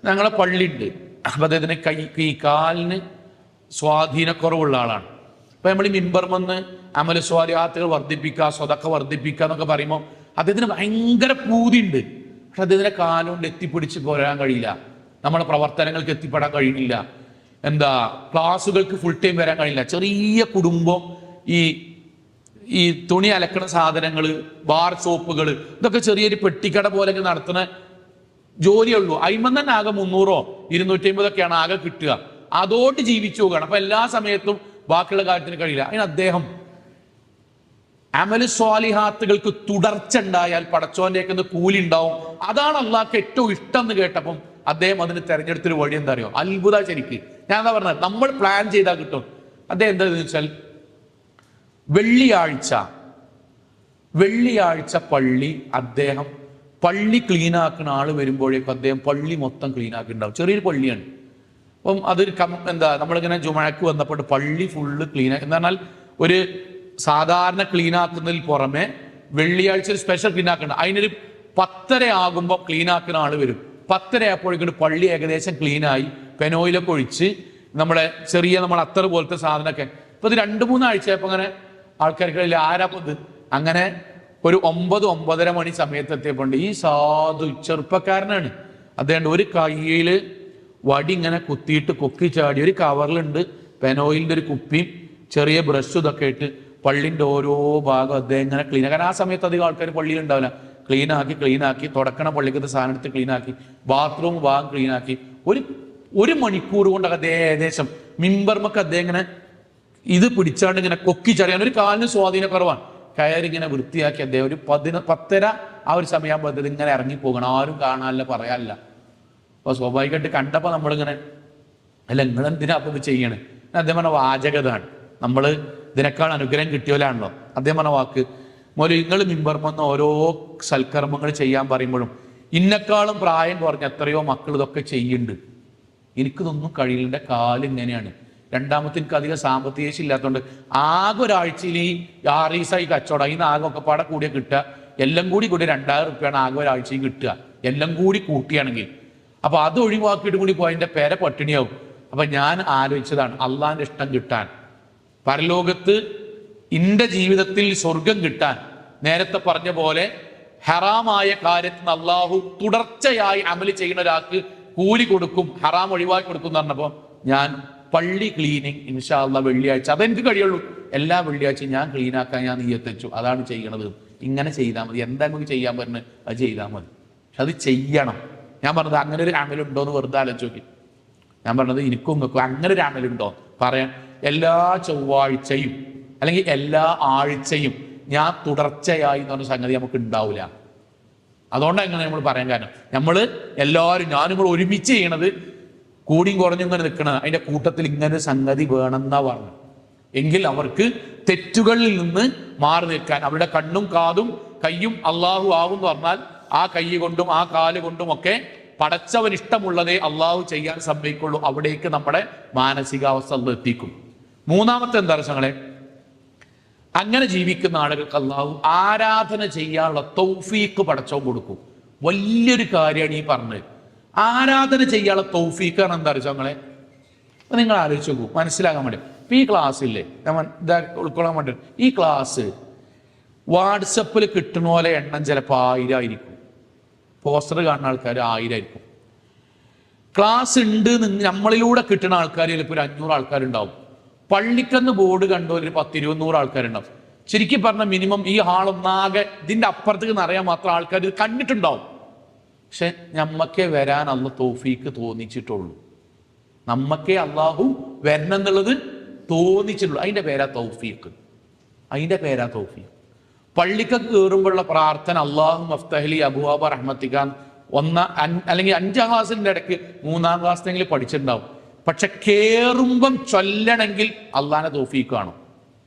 A: ഞങ്ങളെ പള്ളിയുണ്ട്. അപ്പൊ അദ്ദേഹത്തിന് ഈ കാലിന് സ്വാധീനക്കുറവുള്ള ആളാണ്. അപ്പൊ നമ്മൾ ഈ മിമ്പർമെന്ന് അമല സ്വാലിഹാത്തുകൾ വർദ്ധിപ്പിക്കുക, സ്വതക്ക വർദ്ധിപ്പിക്കുക എന്നൊക്കെ പറയുമ്പോൾ അദ്ദേഹത്തിന് ഭയങ്കര പൂതിയുണ്ട്. പക്ഷെ അദ്ദേഹത്തിന്റെ കാലുകൊണ്ട് എത്തിപ്പിടിച്ച് പോരാൻ കഴിയില്ല, നമ്മുടെ പ്രവർത്തനങ്ങൾക്ക് എത്തിപ്പെടാൻ കഴിയില്ല, ക്ലാസ്സുകൾക്ക് ഫുൾ ടൈം വരാൻ കഴിയില്ല. ചെറിയ കുടുംബം, ഈ തുണി അലക്കണ സാധനങ്ങൾ, ബാർ ഷോപ്പുകൾ, ഇതൊക്കെ ചെറിയൊരു പെട്ടിക്കട പോലെയൊക്കെ നടത്തുന്ന ജോലിയുള്ളൂ. അയിമൻ തന്നെ ആകെ 300 250 ആകെ കിട്ടുക. അതോട്ട് ജീവിച്ചു പോവുകയാണ്. അപ്പൊ എല്ലാ സമയത്തും ബാക്കിയുള്ള കാര്യത്തിന് കഴിയില്ല. അതിന് അദ്ദേഹം അമല് സ്വാലിഹാത്തുകൾക്ക് തുടർച്ച ഉണ്ടായാൽ പടച്ചോന്റെ കൂലി ഉണ്ടാവും, അതാണ് അള്ളാഹ്ക്ക് ഏറ്റവും ഇഷ്ടം എന്ന് കേട്ടപ്പം അദ്ദേഹം അതിന് തെരഞ്ഞെടുത്തൊരു വഴി എന്താ അറിയോ? അത്ഭുത. ശരിക്ക് ഞാൻ എന്താ പറഞ്ഞത്, നമ്മൾ പ്ലാൻ ചെയ്താൽ കിട്ടും. അദ്ദേഹം എന്താണെന്ന് വെച്ചാൽ വെള്ളിയാഴ്ച പള്ളി ക്ലീൻ ആക്കുന്ന ആള് വരുമ്പോഴേക്കും അദ്ദേഹം പള്ളി മൊത്തം ക്ലീൻ ആക്കി ഉണ്ടാവും. ചെറിയൊരു പള്ളിയാണ്. അപ്പം അതൊരു നമ്മളിങ്ങനെ ജുമഅക്ക് വന്നപ്പോൾ പള്ളി ഫുള്ള് ക്ലീൻ ആക്കി എന്ന് പറഞ്ഞാൽ ഒരു സാധാരണ ക്ലീൻ ആക്കുന്നതിൽ പുറമെ വെള്ളിയാഴ്ച ഒരു സ്പെഷ്യൽ ക്ലീൻ ആക്കുന്നുണ്ട്. അതിനൊരു 10:30 ആകുമ്പോൾ ക്ലീൻ ആക്കുന്ന ആള് വരും. 10:30 ആയപ്പോഴേക്കും പള്ളി ഏകദേശം ക്ലീനായി, പെനോയിലൊക്കെ ഒഴിച്ച് നമ്മുടെ അത്തർ പോലത്തെ സാധനമൊക്കെ. ഇപ്പൊ ഇത് 2-3 ആഴ്ചയപ്പോ അങ്ങനെ ആൾക്കാർക്കിടയിൽ ആരാപ്പത് അങ്ങനെ ഒരു 9-9:30 മണി സമയത്ത് എത്തിയപ്പോണ്ട് ഈ സാധു ചെറുപ്പക്കാരനാണ്. അദ്ദേഹം ഒരു കയ്യില് വടി ഇങ്ങനെ കുത്തിയിട്ട് കൊക്കി ചാടി, ഒരു കവറിലുണ്ട് പെനോയിലിന്റെ ഒരു കുപ്പിയും ചെറിയ ബ്രഷും ഇതൊക്കെ ഇട്ട് പള്ളിന്റെ ഓരോ ഭാഗം അദ്ദേഹം ഇങ്ങനെ ക്ലീൻ ആക്കി. കാരണം ആ സമയത്ത് അധികം ആൾക്കാർ പള്ളിയിൽ ഉണ്ടാവില്ല. ക്ലീനാക്കി തുടക്കണ പള്ളിക്കത്തെ സാധനം എടുത്ത് ക്ലീനാക്കി, ബാത്റൂം ഭാഗം ക്ലീനാക്കി. ഒരു മണിക്കൂർ കൊണ്ട് അദ്ദേഹം ഏകദേശം മിമ്പർമൊക്കെ അദ്ദേഹം ഇങ്ങനെ ഇത് പിടിച്ചാണ്ട് ഇങ്ങനെ കൊക്കി ചാടിയാണ്. ഒരു കാലിന് സ്വാധീനക്കുറവാണ്. കയറി ഇങ്ങനെ വൃത്തിയാക്കി അദ്ദേഹം ഒരു 10:30 ആ ഒരു സമയമാകുമ്പോൾ ഇങ്ങനെ ഇറങ്ങിപ്പോകണം, ആരും കാണാനില്ല, പറയാനില്ല. അപ്പൊ സ്വാഭാവികമായിട്ട് കണ്ടപ്പോ നമ്മളിങ്ങനെ അല്ല നിങ്ങളെന്തിനാ അപ്പൊ ഇത് ചെയ്യണേ? അദ്ദേഹം പറഞ്ഞ വാചകതാണ്, നമ്മൾ ഇതിനേക്കാൾ അനുഗ്രഹം കിട്ടിയവരാണല്ലോ. അദ്ദേഹം പറഞ്ഞ വാക്ക് നിങ്ങൾ മിമ്പർമെന്ന് ഓരോ സൽക്കർമ്മങ്ങൾ ചെയ്യാൻ പറയുമ്പോഴും ഇന്നെക്കാളും പ്രായം കുറഞ്ഞ എത്രയോ മക്കൾ ഇതൊക്കെ ചെയ്യുന്നുണ്ട്. എനിക്കിതൊന്നും കഴിയില്ല, കാലിങ്ങനെയാണ്. രണ്ടാമത്തെ എനിക്ക് അധികം സാമ്പത്തിക ശേഷി ഇല്ലാത്തതുകൊണ്ട് ആകെ ഒരാഴ്ചയിൽ ഈ 6 ദിവസമായി കച്ചവടം, അതിന് ആകെ ഒക്കെ പാടെ കൂടിയ കിട്ടുക, എല്ലാം കൂടി 2000 റുപ്യാണ് ആകെ ഒരാഴ്ചയിൽ കിട്ടുക, എല്ലാം കൂടി കൂട്ടിയാണെങ്കിൽ. അപ്പൊ അത് ഒഴിവാക്കിയിട്ട് കൂടി പോയതിൻ്റെ പേരെ പട്ടിണിയാവും. അപ്പൊ ഞാൻ ആലോചിച്ചതാണ്, അള്ളാന്റെ ഇഷ്ടം കിട്ടാൻ, പരലോകത്ത് ഇന്റെ ജീവിതത്തിൽ സ്വർഗം കിട്ടാൻ, നേരത്തെ പറഞ്ഞ പോലെ ഹറാമായ കാര്യത്തിന് അള്ളാഹു തുടർച്ചയായി അമല് ചെയ്യുന്ന ഒരാൾക്ക് കൂലി കൊടുക്കും, ഹറാം ഒഴിവാക്കി കൊടുക്കും എന്ന് പറഞ്ഞപ്പോ ഞാൻ പള്ളി ക്ലീനിങ് ഇൻഷാ അള്ളാ വെള്ളിയാഴ്ച, അതെനിക്ക് കഴിയുള്ളൂ, എല്ലാ വെള്ളിയാഴ്ചയും ഞാൻ ക്ലീനാക്കാൻ ഞാൻ നിയത്തിച്ചു. അതാണ് ചെയ്യണത്. ഇങ്ങനെ ചെയ്താൽ മതി, എന്താ നമുക്ക് ചെയ്യാൻ പറ്റുന്നത് അത് ചെയ്താൽ മതി. പക്ഷെ അത് ചെയ്യണം. ഞാൻ പറഞ്ഞത് അങ്ങനെ ഒരു അമലുണ്ടോ എന്ന് വെറുതെ ആലോചിച്ച് നോക്കി. ഞാൻ പറഞ്ഞത് എനിക്കും നിങ്ങൾക്കും അങ്ങനെ ഒരു അമലുണ്ടോ പറയാൻ. എല്ലാ ചൊവ്വാഴ്ചയും അല്ലെങ്കിൽ എല്ലാ ആഴ്ചയും ഞാൻ തുടർച്ചയായി എന്ന് പറഞ്ഞ സംഗതി നമുക്ക് ഉണ്ടാവില്ല. അതുകൊണ്ടാണ് ഇങ്ങനെ നമ്മൾ പറയാൻ കാരണം, നമ്മൾ എല്ലാവരും ഞാനും കൂടെ ഒരുമിച്ച് ചെയ്യണത് കൂടിയും കുറഞ്ഞും ഇങ്ങനെ നിൽക്കണത് അതിന്റെ കൂട്ടത്തിൽ ഇങ്ങനെ സംഗതി വേണമെന്നാ പറഞ്ഞു. എങ്കിൽ അവർക്ക് തെറ്റുകളിൽ നിന്ന് മാറി നിൽക്കാൻ, അവരുടെ കണ്ണും കാതും കയ്യും അള്ളാഹു ആവും എന്ന് പറഞ്ഞാൽ ആ കൈ കൊണ്ടും ആ കാല് കൊണ്ടും ഒക്കെ പടച്ചവൻ ഇഷ്ടമുള്ളതേ അള്ളാഹു ചെയ്യാൻ സമ്മതിക്കുള്ളൂ. അവിടേക്ക് നമ്മുടെ മാനസികാവസ്ഥ എത്തിക്കും. മൂന്നാമത്തെ എന്താ പ്രശ്നങ്ങളെ, അങ്ങനെ ജീവിക്കുന്ന ആളുകൾക്ക് അള്ളാഹു ആരാധന ചെയ്യാനുള്ള തൗഫീക്ക് പടച്ചവൻ കൊടുക്കും. വലിയൊരു കാര്യമാണ് ഈ പറഞ്ഞത്. ആരാധന ചെയ്യാനുള്ള തൗഫീക്കാണ് എന്താ പ്രശ്നങ്ങളെ, നിങ്ങൾ ആലോചിച്ച് നോക്കൂ, മനസ്സിലാക്കാൻ വേണ്ടി. ഇപ്പൊ ഈ ക്ലാസ്സില്ലേ, ഉൾക്കൊള്ളാൻ വേണ്ടി ഈ ക്ലാസ് വാട്സപ്പിൽ കിട്ടുന്ന പോലെ എണ്ണം ചിലപ്പോൾ 1000 ആയിരിക്കും, പോസ്റ്റർ കാണുന്ന ആൾക്കാർ 1000 ആയിരിക്കും. ക്ലാസ് ഉണ്ട് നമ്മളിലൂടെ കിട്ടുന്ന ആൾക്കാർ ചിലപ്പോൾ ഒരു 500 ആൾക്കാരുണ്ടാവും. പള്ളിക്കന്ന് ബോർഡ് കണ്ടോ ഒരു 10-200 ആൾക്കാരുണ്ടാവും. ശരിക്കും പറഞ്ഞാൽ മിനിമം ഈ ഹാളൊന്നാകെ ഇതിന്റെ അപ്പുറത്തേക്ക് നിറയാൻ മാത്രം ആൾക്കാർ ഇത് കണ്ടിട്ടുണ്ടാവും. പക്ഷെ നമ്മക്കേ വരാൻ അള്ള തൗഫീക്ക് തോന്നിച്ചിട്ടുള്ളൂ. നമ്മക്കേ അള്ളാഹു വരണം എന്നുള്ളത് തോന്നിച്ചിട്ടുള്ളൂ. അതിന്റെ പേരാ തൗഫീക്ക്, അതിന്റെ പേരാ തൗഫീക്ക്. പള്ളിക്കൊക്കെ കയറുമ്പോഴുള്ള പ്രാർത്ഥന അള്ളാഹു മഫ്തഹ്ലി അബുവാബ റഹ്മത്തിക്കാൻ അല്ലെങ്കിൽ 5ാം ക്ലാസ്സിന്റെ ഇടയ്ക്ക് 3ാം ക്ലാസ്സിലെങ്കിലും പഠിച്ചിട്ടുണ്ടാവും. പക്ഷെ കേറുമ്പം ചൊല്ലണമെങ്കിൽ അള്ളാഹിന്റെ തൗഫീക്ക് കാണും.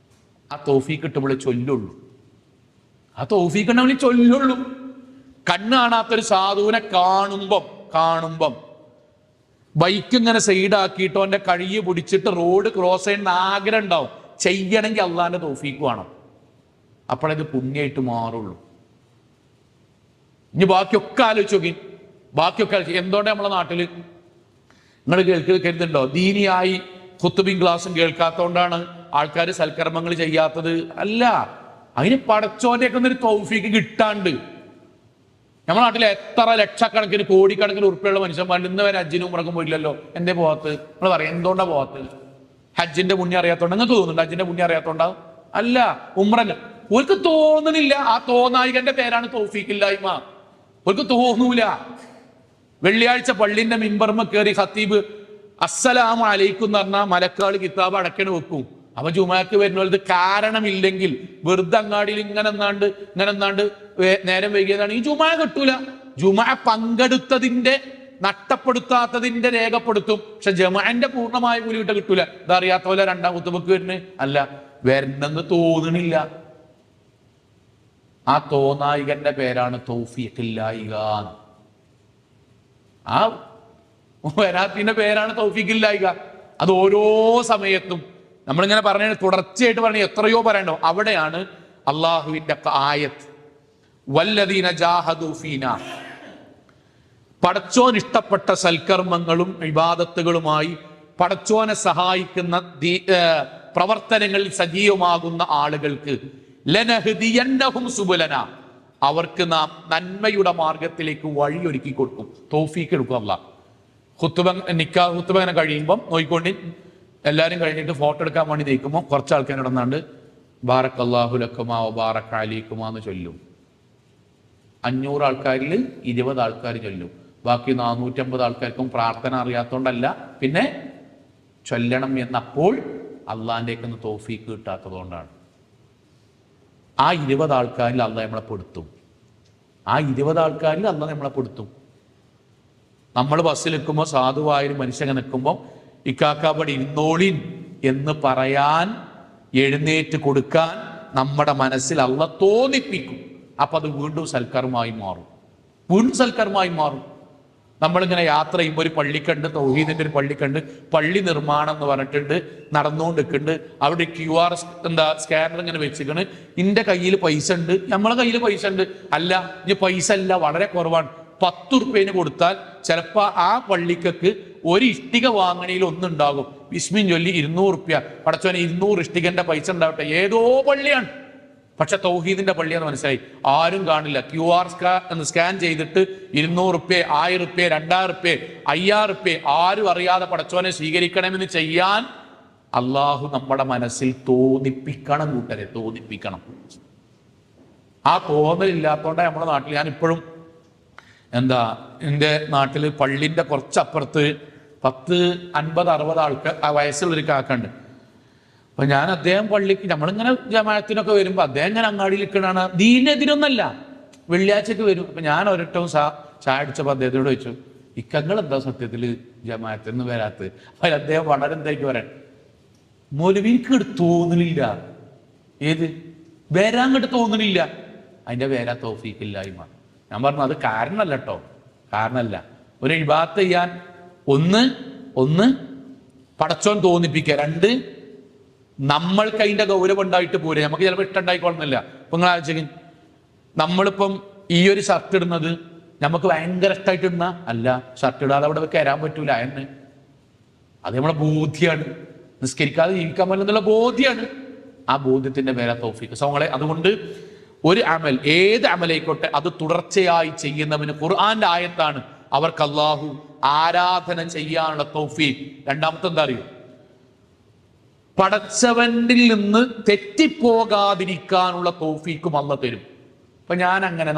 A: ആ തൗഫീക്ക് കിട്ടുമ്പോൾ ചൊല്ലുള്ളൂ, ആ തൗഫീക്ക് ഉണ്ടെങ്കിൽ ചൊല്ലുള്ളൂ. കണ്ണ് കാണാത്തൊരു സാധുവിനെ കാണുമ്പം ബൈക്ക് ഇങ്ങനെ സൈഡാക്കിയിട്ടോ അവന്റെ കഴിയെ പിടിച്ചിട്ട് റോഡ് ക്രോസ് ചെയ്യുന്ന ആഗ്രഹം ഉണ്ടാവും. ചെയ്യണമെങ്കിൽ അള്ളാഹിന്റെ തൗഫീക്ക് വേണം, അപ്പോഴത് പുണ്യായിട്ട് മാറുള്ളൂ. ഇനി ബാക്കിയൊക്കെ ആലോചിച്ച് നോക്കി, ബാക്കിയൊക്കെ എന്തുകൊണ്ടാണ് നമ്മളെ നാട്ടില് നിങ്ങൾ കരുതുന്നുണ്ടോ ദീനിയായി ഖുത്തുബിൻ ക്ലാസും കേൾക്കാത്തതുകൊണ്ടാണ് ആൾക്കാർ സൽക്കർമ്മങ്ങൾ ചെയ്യാത്തത്? അല്ല, അതിന് പടച്ചോന്റെ ഒക്കെ ഒരു തൗഫീക്ക് കിട്ടാണ്ട്. നമ്മുടെ നാട്ടിലെ എത്ര ലക്ഷക്കണക്കിന് കോടിക്കണക്കിന് ഉറുപ്പിയുള്ള മനുഷ്യന്മാർ ഇന്ന് വരെ ഹജ്ജിനും ഉംറക്കും പോയില്ലല്ലോ. എന്തേ പോകാത്തത്? നിങ്ങൾ പറയാം, എന്തുകൊണ്ടാ പോകാത്തത്? ഹജ്ജിന്റെ പുണ്യം അറിയാത്തോണ്ട്? നിങ്ങൾക്ക് തോന്നുന്നുണ്ട് ഹജ്ജിന്റെ പുണ്യം അറിയാത്തോണ്ടാവും? അല്ല, ഉംറല്ല. ഓർക്ക് തോന്നുന്നില്ല. ആ തോന്നായികന്റെ പേരാണ് തൗഫീക്കില്ലായ്മ. ഓർക്ക് തോന്നൂല. വെള്ളിയാഴ്ച പള്ളിന്റെ മിമ്പർമ കയറി ഖത്തീബ് അസ്സലാമു അലൈക്കും എന്ന് പറഞ്ഞാൽ മലക്കാള് കിതാബ് അടക്കണ വെക്കും. അപ്പൊ ജുമാക്ക് വരുന്നത് കാരണമില്ലെങ്കിൽ വെറുതെ അങ്ങാടിയിൽ ഇങ്ങനെ എന്നാണ്ട് നേരം വൈകിയതാണ്, ഈ ജുമാ കിട്ടൂല. ജുമാ പങ്കെടുത്തതിന്റെ നഷ്ടപ്പെടുത്താത്തതിന്റെ രേഖപ്പെടുത്തും. പക്ഷെ ജമാഅന്റെ പൂർണ്ണമായ കൂലി കിട്ട കിട്ടൂല. ഇതറിയാത്ത പോലെ 2ാം കുത്തുബക്ക് വരുന്നത് അല്ല, വരണെന്ന് തോന്നണില്ല. ആ തോന്നായികന്റെ പേരാണ് തൗഫീഖില്ലായിക. ആ വരാത്തിന്റെ പേരാണ് തൗഫീഖില്ലായിക. അത് ഓരോ സമയത്തും നമ്മളിങ്ങനെ പറഞ്ഞ തുടർച്ചയായിട്ട് പറഞ്ഞ എത്രയോ പറയണ്ടോ. അവിടെയാണ് അള്ളാഹുവിന്റെ ആയത്ത് വല്ലദീന ജാഹദു ഫീനാ, പടച്ചോൻ ഇഷ്ടപ്പെട്ട സൽക്കർമ്മങ്ങളും ഇബാദത്തുകളുമായി പടച്ചോനെ സഹായിക്കുന്ന പ്രവർത്തനങ്ങളിൽ സജീവമാകുന്ന ആളുകൾക്ക് ലനഹ്ദിയന്നഹും സുബുലന, അവർക്ക് നാം നന്മയുടെ മാർഗത്തിലേക്ക് വഴിയൊരുക്കി കൊടുക്കും, തൗഫീക്ക് എടുക്കും അല്ലാഹ്. നിക്കാഹ് ഖുത്ബ ഇങ്ങനെ കഴിയുമ്പം നോയിക്കൊണ്ട് എല്ലാവരും കഴിഞ്ഞിട്ട് ഫോട്ടോ എടുക്കാൻ വേണ്ടി നിൽക്കുമ്പോൾ കുറച്ച് ആൾക്കാർ ഇടന്നാണ്ട് ബാറക്കല്ലാഹു ലക്കുമാ ബാറക അലൈക്കുമാ എന്ന് ചൊല്ലും. 500 ആൾക്കാരിൽ 20 ആൾക്കാർ ചൊല്ലും. ബാക്കി 450 ആൾക്കാർക്കും പ്രാർത്ഥന അറിയാത്തോണ്ടല്ല, പിന്നെ ചൊല്ലണം എന്നപ്പോൾ അള്ളാഹിൻ്റെയൊക്കെ തൗഫീക്ക് കിട്ടാത്തത് കൊണ്ടാണ്. ആ 20 ആൾക്കാരിൽ അള്ളാഹ് നമ്മളെ പെടുത്തും. ആ 20 ആൾക്കാരിൽ അള്ളാഹ് നമ്മളെ പെടുത്തും. നമ്മൾ ബസ്സിൽ നിൽക്കുമ്പോൾ സാധുവായൊരു മനുഷ്യനെ നിൽക്കുമ്പോൾ ഇക്കാക്കാപടി ഇരുന്നോളിൻ എന്ന് പറയാൻ, എഴുന്നേറ്റ് കൊടുക്കാൻ നമ്മുടെ മനസ്സിൽ അള്ളാഹ് തോന്നിപ്പിക്കും. അപ്പൊ അത് വീണ്ടും സൽക്കർമ്മമായി മാറും, വീണ്ടും സൽക്കർമ്മമായി മാറും. നമ്മളിങ്ങനെ യാത്ര ചെയ്യുമ്പോൾ ഒരു പള്ളിക്കണ്ട്, തൗഹീദിന്റെ ഒരു പള്ളിക്കണ്ട്, പള്ളി നിർമ്മാണം എന്ന് പറഞ്ഞിട്ടുണ്ട്, നടന്നുകൊണ്ടിരിക്കുന്നുണ്ട്. അവിടെ QR സ്കാനർ ഇങ്ങനെ വെച്ചിരിക്കണ്. ഇന്റെ കയ്യിൽ പൈസ ഉണ്ട്, നമ്മളെ കയ്യിൽ പൈസ ഉണ്ട്. അല്ല, ഇനി പൈസ അല്ല, വളരെ കുറവാണ്. 10 ഉറുപ്പ്യന് കൊടുത്താൽ ചിലപ്പോ ആ പള്ളിക്കക്ക് ഒരു ഇഷ്ടിക വാങ്ങണയിൽ ഒന്നുണ്ടാകും. വിസ്മിൻ ചൊല്ലി 200 ഉറുപ്പ്യ, പടച്ചോനെ 200 ഇഷ്ടികന്റെ പൈസ ഉണ്ടാവട്ടെ. ഏതോ പള്ളിയാണ്, പക്ഷെ തൗഹീദിന്റെ പള്ളിയെന്ന് മനസ്സിലായി. ആരും കാണില്ല. QR സ്കാൻ ചെയ്തിട്ട് 200 ഉറുപ്പ്യ, 1000 ഉറുപ്പ്യ, 2000 ഉറുപ്പ്യ, 5000 ഉറുപ്പ്യ ആരും അറിയാതെ പടച്ചോനെ സ്വീകരിക്കണമെന്ന് ചെയ്യാൻ അള്ളാഹു നമ്മുടെ മനസ്സിൽ തോന്നിപ്പിക്കണം. കൂട്ടരെ, തോന്നിപ്പിക്കണം. ആ തോന്നലില്ലാത്തോണ്ടാണ് നമ്മുടെ നാട്ടിൽ, ഞാൻ ഇപ്പോഴും എൻ്റെ നാട്ടിൽ പള്ളിന്റെ കുറച്ചപ്പുറത്ത് 10, 50, 60 വയസ്സുള്ളൊരു കാക്കുണ്ട്. അപ്പൊ ഞാൻ അദ്ദേഹം പള്ളിക്ക്, നമ്മളിങ്ങനെ ജമാഅത്തിനൊക്കെ വരുമ്പോ അദ്ദേഹം ഞാൻ അങ്ങാടിയിൽ നിൽക്കണാണ്. ദീനെതിരൊന്നല്ല, വെള്ളിയാഴ്ചക്ക് വരും. അപ്പൊ ഞാൻ ഒരൊറ്റവും ചായ അടിച്ചപ്പോ അദ്ദേഹത്തോട് ചോദിച്ചു, ഇക്കങ്ങൾ എന്താ സത്യത്തിൽ ജമാഅത്തിന് വരാത്തത്? അപ്പൊ അദ്ദേഹം വളരെ എന്തായിട്ട് പറയാൻ, മൗലവിക്ക് തോന്നണില്ല. ഏത് വരാൻ അങ്ങോട്ട് തോന്നണില്ല. അതിന്റെ പേരാ തൗഫീഖില്ലായ്മ. ഞാൻ പറഞ്ഞു, അത് കാരണമല്ല കേട്ടോ, കാരണമല്ല. ഒരു ഇബാദത്ത് ചെയ്യാൻ ഒന്ന് പടച്ചോൻ തോന്നിപ്പിക്കുക, 2 നമ്മൾക്ക് അതിന്റെ ഗൗരവം ഉണ്ടായിട്ട് പോരെ. നമുക്ക് ചിലപ്പോൾ ഇഷ്ടമുണ്ടായിക്കൊള്ളുന്നില്ല. ഇപ്പൊ നിങ്ങൾ ആലോചിക്കും, നമ്മളിപ്പം ഈ ഒരു ഷർട്ട് ഇടുന്നത് നമുക്ക് ഭയങ്കര ഇഷ്ടമായിട്ട് ഇടുന്ന അല്ല. ഷർട്ട് ഇടാതെ അവിടെ കയറാൻ പറ്റൂല എന്ന്, അത് നമ്മളെ ബോധ്യമാണ്. നിസ്കരിക്കാതെ ജീവിക്കാൻ പറ്റുന്നുള്ള ബോധ്യമാണ്. ആ ബോധ്യത്തിന്റെ പേരാ തൗഫീഖ്. സോങ്ങളെ, അതുകൊണ്ട് ഒരു അമൽ, ഏത് അമലായിക്കോട്ടെ, അത് തുടർച്ചയായി ചെയ്യുന്നവന് ഖുർആന്റെ ആയത്താണ്, അവർക്ക് അല്ലാഹു ആരാധന ചെയ്യാനുള്ള തൗഫീഖ്. രണ്ടാമത്തെ എന്താ അറിയോ? പടച്ചവനിൽ നിന്ന് തെറ്റിപ്പോകാതിരിക്കാനുള്ള തൗഫീഖും അള്ള തരും. അപ്പൊ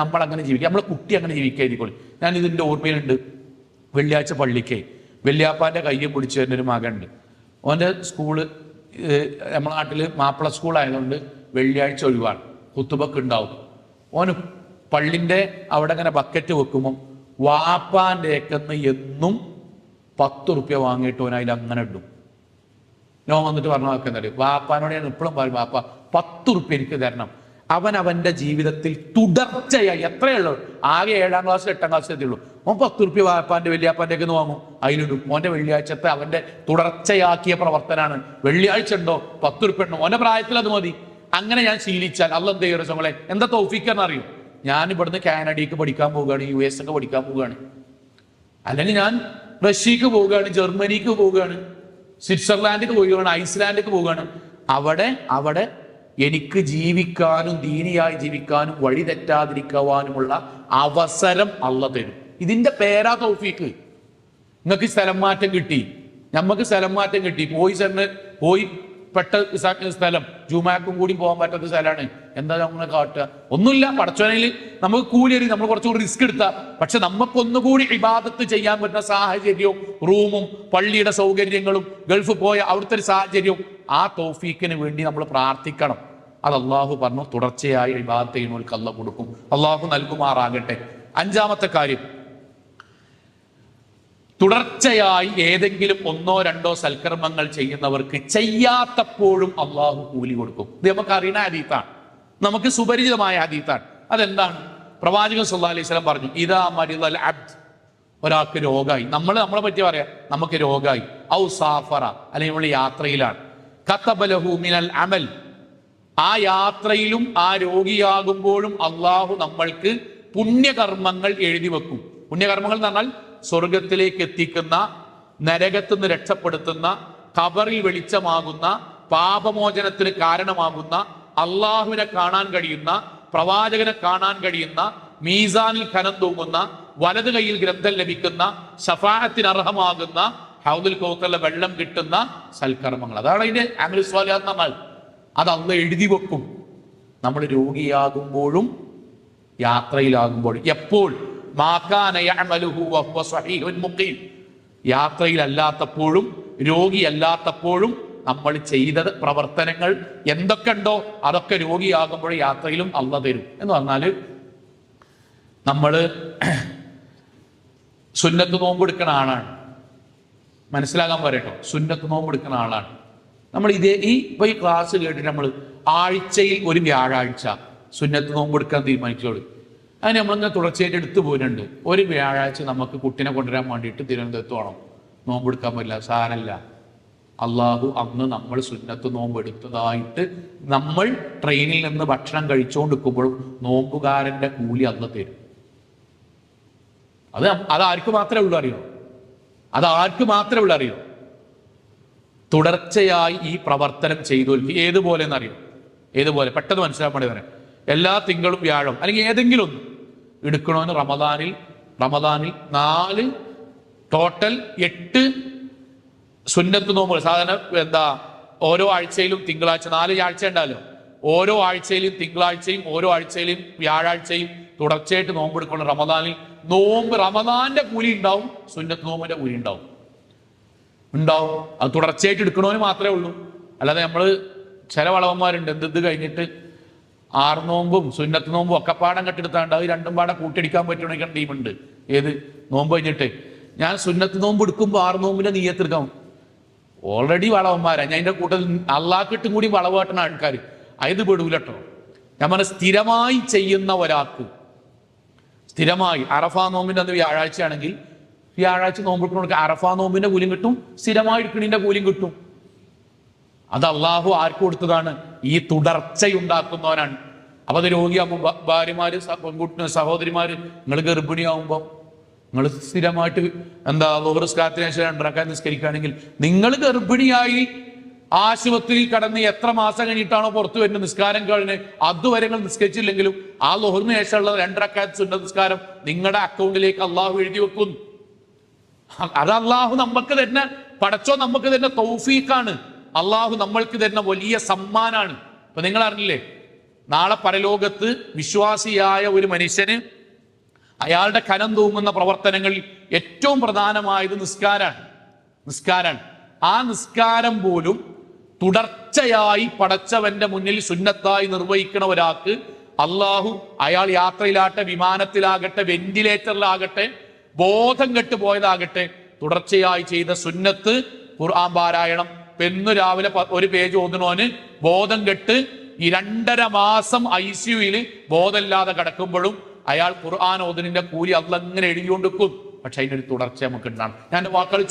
A: നമ്മളങ്ങനെ ജീവിക്കുക, നമ്മളെ കുട്ടി അങ്ങനെ ജീവിക്കാതിരിക്കോളൂ. ഞാൻ ഇതിന്റെ ഓർമ്മയിലുണ്ട്, വെള്ളിയാഴ്ച പള്ളിക്ക് വല്യാപ്പാന്റെ കയ്യെ പിടിച്ചു വരുന്ന ഒരു മകനുണ്ട്. ഓന്റെ സ്കൂള് നമ്മുടെ നാട്ടില് മാപ്പിള സ്കൂളായതുകൊണ്ട് വെള്ളിയാഴ്ച ഒഴിവാണ്, ഖുതുബക്ക് ഉണ്ടാവും. ഓന് പള്ളിന്റെ അവിടെ ഇങ്ങനെ ബക്കറ്റ് വെക്കുമ്പോൾ വാപ്പാന്റെ ഏക്കെന്ന് എന്നും 10 ഉറുപ്പ്യ വാങ്ങിയിട്ട് ഓൻ അതിൽ അങ്ങനെ ഇടും. ഞാൻ വന്നിട്ട് പറഞ്ഞു വെക്കുന്നത്, വാപ്പാനോട് ഞാൻ എപ്പോഴും പറയും, വാപ്പ 10 ഉറുപ്പ്യ എനിക്ക് തരണം. അവന്റെ ജീവിതത്തിൽ തുടർച്ചയായി, എത്രയുള്ളൂ, ആകെ 7ാം ക്ലാസ്സിൽ 8ാം ക്ലാസ്സിൽ എത്തിയുള്ളൂ, ഓൻ 10 ഉറുപ്പ്യ വാപ്പാന്റെ വല്യാപ്പാന്റെ ഒക്കെ വാങ്ങും, അതിലിടും. ഓന്റെ വെള്ളിയാഴ്ചത്തെ അവന്റെ തുടർച്ചയാക്കിയ പ്രവർത്തനാണ്. വെള്ളിയാഴ്ച ഉണ്ടോ 10 ഉറുപ്പ്യ ഉണ്ടോ, ഓന്റെ പ്രായത്തിൽ അത് മതി. അങ്ങനെ ഞാൻ ശീലിച്ചാൽ അള്ള എന്ത് ചെയ്യും നമ്മളെ, എന്താ തൗഫീഖെന്ന് അറിയും? ഞാൻ ഇവിടുന്ന് കാനഡയ്ക്ക് പഠിക്കാൻ പോവുകയാണ്, US ഒക്കെ പഠിക്കാൻ പോവുകയാണ്, അല്ലെങ്കിൽ ഞാൻ റഷ്യക്ക് പോവുകയാണ്, ജർമ്മനിക്ക് പോവുകയാണ്, സ്വിറ്റ്സർലാൻഡിക്ക് പോവുകയാണ്, ഐസ്ലാൻഡിക്ക് പോവുകയാണ്. അവിടെ എനിക്ക് ജീവിക്കാനും ദീനിയായി ജീവിക്കാനും വഴി തെറ്റാതിരിക്കുവാനുമുള്ള അവസരം അള്ള തരും. ഇതിന്റെ പേരാ തൗഫീഖ്. നിങ്ങൾക്ക് സ്ഥലം മാറ്റം കിട്ടി, നമുക്ക് സ്ഥലം മാറ്റം കിട്ടി, പോയി പെട്ട സ്ഥലം, ജുമാക്കും കൂടി പോകാൻ പറ്റാത്ത സ്ഥലമാണ്. എന്താ നമ്മളെ കാട്ടുക? ഒന്നുമില്ല, പടച്ചോനയിൽ നമുക്ക് കൂലിയറി, നമ്മൾ കുറച്ചുകൂടി റിസ്ക് എടുത്ത, പക്ഷെ നമുക്കൊന്നുകൂടി ഇബാദത്ത് ചെയ്യാൻ പറ്റുന്ന സാഹചര്യവും റൂമും പള്ളിയുടെ സൗകര്യങ്ങളും ഗൾഫ് പോയ അവിടുത്തെ ഒരു സാഹചര്യവും, ആ തൗഫീഖിന് വേണ്ടി നമ്മൾ പ്രാർത്ഥിക്കണം. അത് അള്ളാഹു പറഞ്ഞു, തുടർച്ചയായി ഇബാദത്ത് ചെയ്യുന്നവർക്ക് അള്ളാഹു കൊടുക്കും. അള്ളാഹു നൽകുമാറാകട്ടെ. 5ാമത്തെ കാര്യം, തുടർച്ചയായി ഏതെങ്കിലും 1, 2 സൽക്കർമ്മങ്ങൾ ചെയ്യുന്നവർക്ക് ചെയ്യാത്തപ്പോഴും അള്ളാഹു കൂലി കൊടുക്കും. ഇത് നമുക്ക് അറിയുന്ന ഹദീത്താണ്, നമുക്ക് സുപരിചിതമായ ഹദീത്താണ്. അതെന്താണ്? പ്രവാചകൻ സല്ലല്ലാഹു അലൈഹി വസല്ലം പറഞ്ഞു, ഇദാ മരിദൽ അബ്ദ്, ഒരാൾക്ക് രോഗമായി, നമ്മളെ പറ്റി പറയാം, നമുക്ക് രോഗമായി, ഔ സാഫറ, അല്ലെങ്കിൽ നമ്മൾ യാത്രയിലാണ്, കതബലഹു മിനൽ അമൽ, ആ യാത്രയിലും ആ രോഗിയാകുമ്പോഴും അള്ളാഹു നമ്മൾക്ക് പുണ്യകർമ്മങ്ങൾ എഴുതി വെക്കും. പുണ്യകർമ്മങ്ങൾ എന്ന് പറഞ്ഞാൽ സ്വർഗത്തിലേക്ക് എത്തിക്കുന്ന, നരകത്തിൽ നിന്ന് രക്ഷപ്പെടുത്തുന്ന, ഖബറിൽ വെളിച്ചമാകുന്ന, പാപമോചനത്തിന് കാരണമാകുന്ന, അള്ളാഹുവിനെ കാണാൻ കഴിയുന്ന, പ്രവാചകനെ കാണാൻ കഴിയുന്ന, മീസാനിൽ ഖനം തൂങ്ങുന്ന, വലത് കൈയിൽ ഗ്രന്ഥം ലഭിക്കുന്ന, ശഫാഅത്തിന് അർഹമാകുന്ന, ഹൗദുൽ കൗസറിലെ വെള്ളം കിട്ടുന്ന സൽക്കർമ്മങ്ങൾ. അതാണ് അതിന്റെ അമലു സ്വാലിഹാത്ത് എന്ന് പറഞ്ഞാൽ. അത് അള്ളാഹ് എഴുതി വെക്കും നമ്മൾ രോഗിയാകുമ്പോഴും യാത്രയിലാകുമ്പോഴും. എപ്പോൾ? യാത്രയിലല്ലാത്തപ്പോഴും രോഗിയല്ലാത്തപ്പോഴും നമ്മൾ ചെയ്ത പ്രവർത്തനങ്ങൾ എന്തൊക്കെ ഉണ്ടോ അതൊക്കെ രോഗിയാകുമ്പോഴും യാത്രയിലും അള്ളാഹ് തരും. എന്ന് പറഞ്ഞാല് നമ്മള് സുന്നത്ത് നോമ്പെടുക്കുന്ന ആളാണ്, മനസ്സിലാകാൻ പറയട്ടോ, സുന്നത്ത് നോമ്പെടുക്കുന്ന ആളാണ്, നമ്മൾ ഈ ക്ലാസ് കേട്ടിട്ട് നമ്മൾ ആഴ്ചയിൽ ഒരു വ്യാഴാഴ്ച സുന്നത്ത് നോമ്പ് എടുക്കാൻ തീരുമാനിച്ചോളൂ. അതിന് നമ്മളിങ്ങനെ തുടർച്ചയായിട്ട് എടുത്തു പോരുന്നുണ്ട്. ഒരു വ്യാഴാഴ്ച നമുക്ക് കുട്ടിനെ കൊണ്ടുവരാൻ വേണ്ടിയിട്ട് തിരുവനന്തപുരത്ത് വേണം, നോമ്പെടുക്കാൻ പറ്റില്ല, സാരല്ല. അള്ളാഹു അന്ന് നമ്മൾ സുന്നത്ത് നോമ്പ് എടുത്തതായിട്ട് നമ്മൾ ട്രെയിനിൽ നിന്ന് ഭക്ഷണം കഴിച്ചുകൊണ്ടിരിക്കുമ്പോഴും നോമ്പുകാരന്റെ കൂലി അന്ന് തരും. അതാർക്ക് മാത്രമേ ഉള്ളൂ അറിയോ? അതാർക്ക് മാത്രമേ ഉള്ളൂ അറിയോ? തുടർച്ചയായി ഈ പ്രവർത്തനം ചെയ്തു. ഏതുപോലെ എന്നറിയോ? ഏതുപോലെ പെട്ടെന്ന് മനസ്സിലാക്കാൻ വേണ്ടി പറയാം. എല്ലാ തിങ്കളും വ്യാഴം അല്ലെങ്കിൽ ഏതെങ്കിലും ഒന്ന് എടുക്കണമെന്ന് റമദാനിൽ 4 ടോട്ടൽ 8 സുന്നത്ത് നോമ്പുകൾ. സാധാരണ ഓരോ ആഴ്ചയിലും തിങ്കളാഴ്ച 4 ആഴ്ച ഉണ്ടാവല്ലോ. ഓരോ ആഴ്ചയിലും തിങ്കളാഴ്ചയും ഓരോ ആഴ്ചയിലും വ്യാഴാഴ്ചയും തുടർച്ചയായിട്ട് നോമ്പ് എടുക്കണം. റമദാന്റെ കൂലി ഉണ്ടാവും, സുന്നത്ത് നോമ്പിന്റെ കൂലി ഉണ്ടാവും. അത് തുടർച്ചയായിട്ട് എടുക്കണവന് മാത്രമേ ഉള്ളൂ. അല്ലാതെ നമ്മള് ചില വളവന്മാരുണ്ട് ഇത് കഴിഞ്ഞിട്ട് 6 നോമ്പും സുന്നത്ത് നോമ്പും ഒക്കെ പാടം കെട്ടെടുത്താണ്ട് അത് രണ്ടും പാടം കൂട്ടിയടിക്കാൻ പറ്റുന്ന ടീമുണ്ട്. ഏത് നോമ്പ് കഴിഞ്ഞിട്ട് ഞാൻ സുന്നത്ത് നോമ്പ് എടുക്കുമ്പോൾ 6 നോമ്പിന്റെ നീയത്തെടുക്കാം. ഓൾറെഡി വളവന്മാരാ. ഞാൻ അതിന്റെ കൂട്ടത്തിൽ അള്ളാഹ്ക്കിട്ടും കൂടി വളവ് കാട്ടുന്ന ആൾക്കാർ അത് പെടൂലട്ടോ. ഞാൻ പറഞ്ഞ സ്ഥിരമായി ചെയ്യുന്ന ഒരാൾക്ക്, സ്ഥിരമായി അറഫാ നോമ്പിന്റെ അന്ന് വ്യാഴാഴ്ചയാണെങ്കിൽ വ്യാഴാഴ്ച നോമ്പ് എടുക്കണവർക്ക് അറഫാ നോമ്പിന്റെ കൂലിയും കിട്ടും, സ്ഥിരമായി എടുക്കണിന്റെ കൂലിയും കിട്ടും. അത് അള്ളാഹു ആർക്ക് കൊടുത്തതാണ്? ഈ തുടർച്ചയുണ്ടാക്കുന്നവനാണ്. അപ്പൊ അത് രോഗിയാകുമ്പോ ഭാര്യമാര്, സഹോദരിമാര്, നിങ്ങൾ ഗർഭിണിയാവുമ്പോ നിങ്ങൾ സ്ഥിരമായിട്ട് ലോഹറിസ്കാരത്തിന് ശേഷം 2 റക്അത്ത് നിസ്കരിക്കുകയാണെങ്കിൽ നിങ്ങൾ ഗർഭിണിയായി ആശുപത്രിയിൽ കടന്ന് എത്ര മാസം കഴിഞ്ഞിട്ടാണോ പുറത്തു വരുന്നത് നിസ്കാരം കഴിഞ്ഞ് അതുവരെ നിങ്ങൾ നിസ്കരിച്ചില്ലെങ്കിലും ആ ലോഹറിന് ശേഷമുള്ള 2 റക്അത്ത് സുന്നത്ത് നിസ്കാരം നിങ്ങളുടെ അക്കൗണ്ടിലേക്ക് അള്ളാഹു എഴുതി വെക്കുന്നു. അത് അള്ളാഹു നമുക്ക് തരുന്ന പടച്ചോ നമുക്ക് തരുന്ന തൗഫീഖാണ്. അള്ളാഹു നമ്മൾക്ക് തരുന്ന വലിയ സമ്മാനാണ്. ഇപ്പൊ നിങ്ങൾ അറിഞ്ഞില്ലേ, നാളെ പരലോകത്ത് വിശ്വാസിയായ ഒരു മനുഷ്യന് അയാളുടെ കനം തൂങ്ങുന്ന പ്രവർത്തനങ്ങളിൽ ഏറ്റവും പ്രധാനമായത് നിസ്കാരാണ്. ആ നിസ്കാരം പോലും തുടർച്ചയായി പടച്ചവന്റെ മുന്നിൽ സുന്നത്തായി നിർവഹിക്കണ ഒരാൾക്ക് അള്ളാഹു അയാൾ യാത്രയിലാകട്ടെ, വിമാനത്തിലാകട്ടെ, വെന്റിലേറ്ററിലാകട്ടെ, ബോധം കെട്ട് പോയതാകട്ടെ, തുടർച്ചയായി ചെയ്ത സുന്നത്ത് ഖുർആൻ പാരായണം പെന്ന് രാവിലെ 1 പേജ് ഓതുന്നോന് ബോധം കെട്ട് ഈ 2.5 മാസം ICUയിൽ ബോധമില്ലാതെ കിടക്കുമ്പോഴും അയാൾ ഖുർആൻ ഓതുന്നതിന്റെ കൂലി അള്ളാഹ് അങ്ങനെ എഴുതിക്കൊണ്ടിരിക്കും. പക്ഷെ അതിനൊരു തുടർച്ച നമുക്ക് ഉണ്ടാണ്. ഞാൻ എൻ്റെ വാക്കുകൾ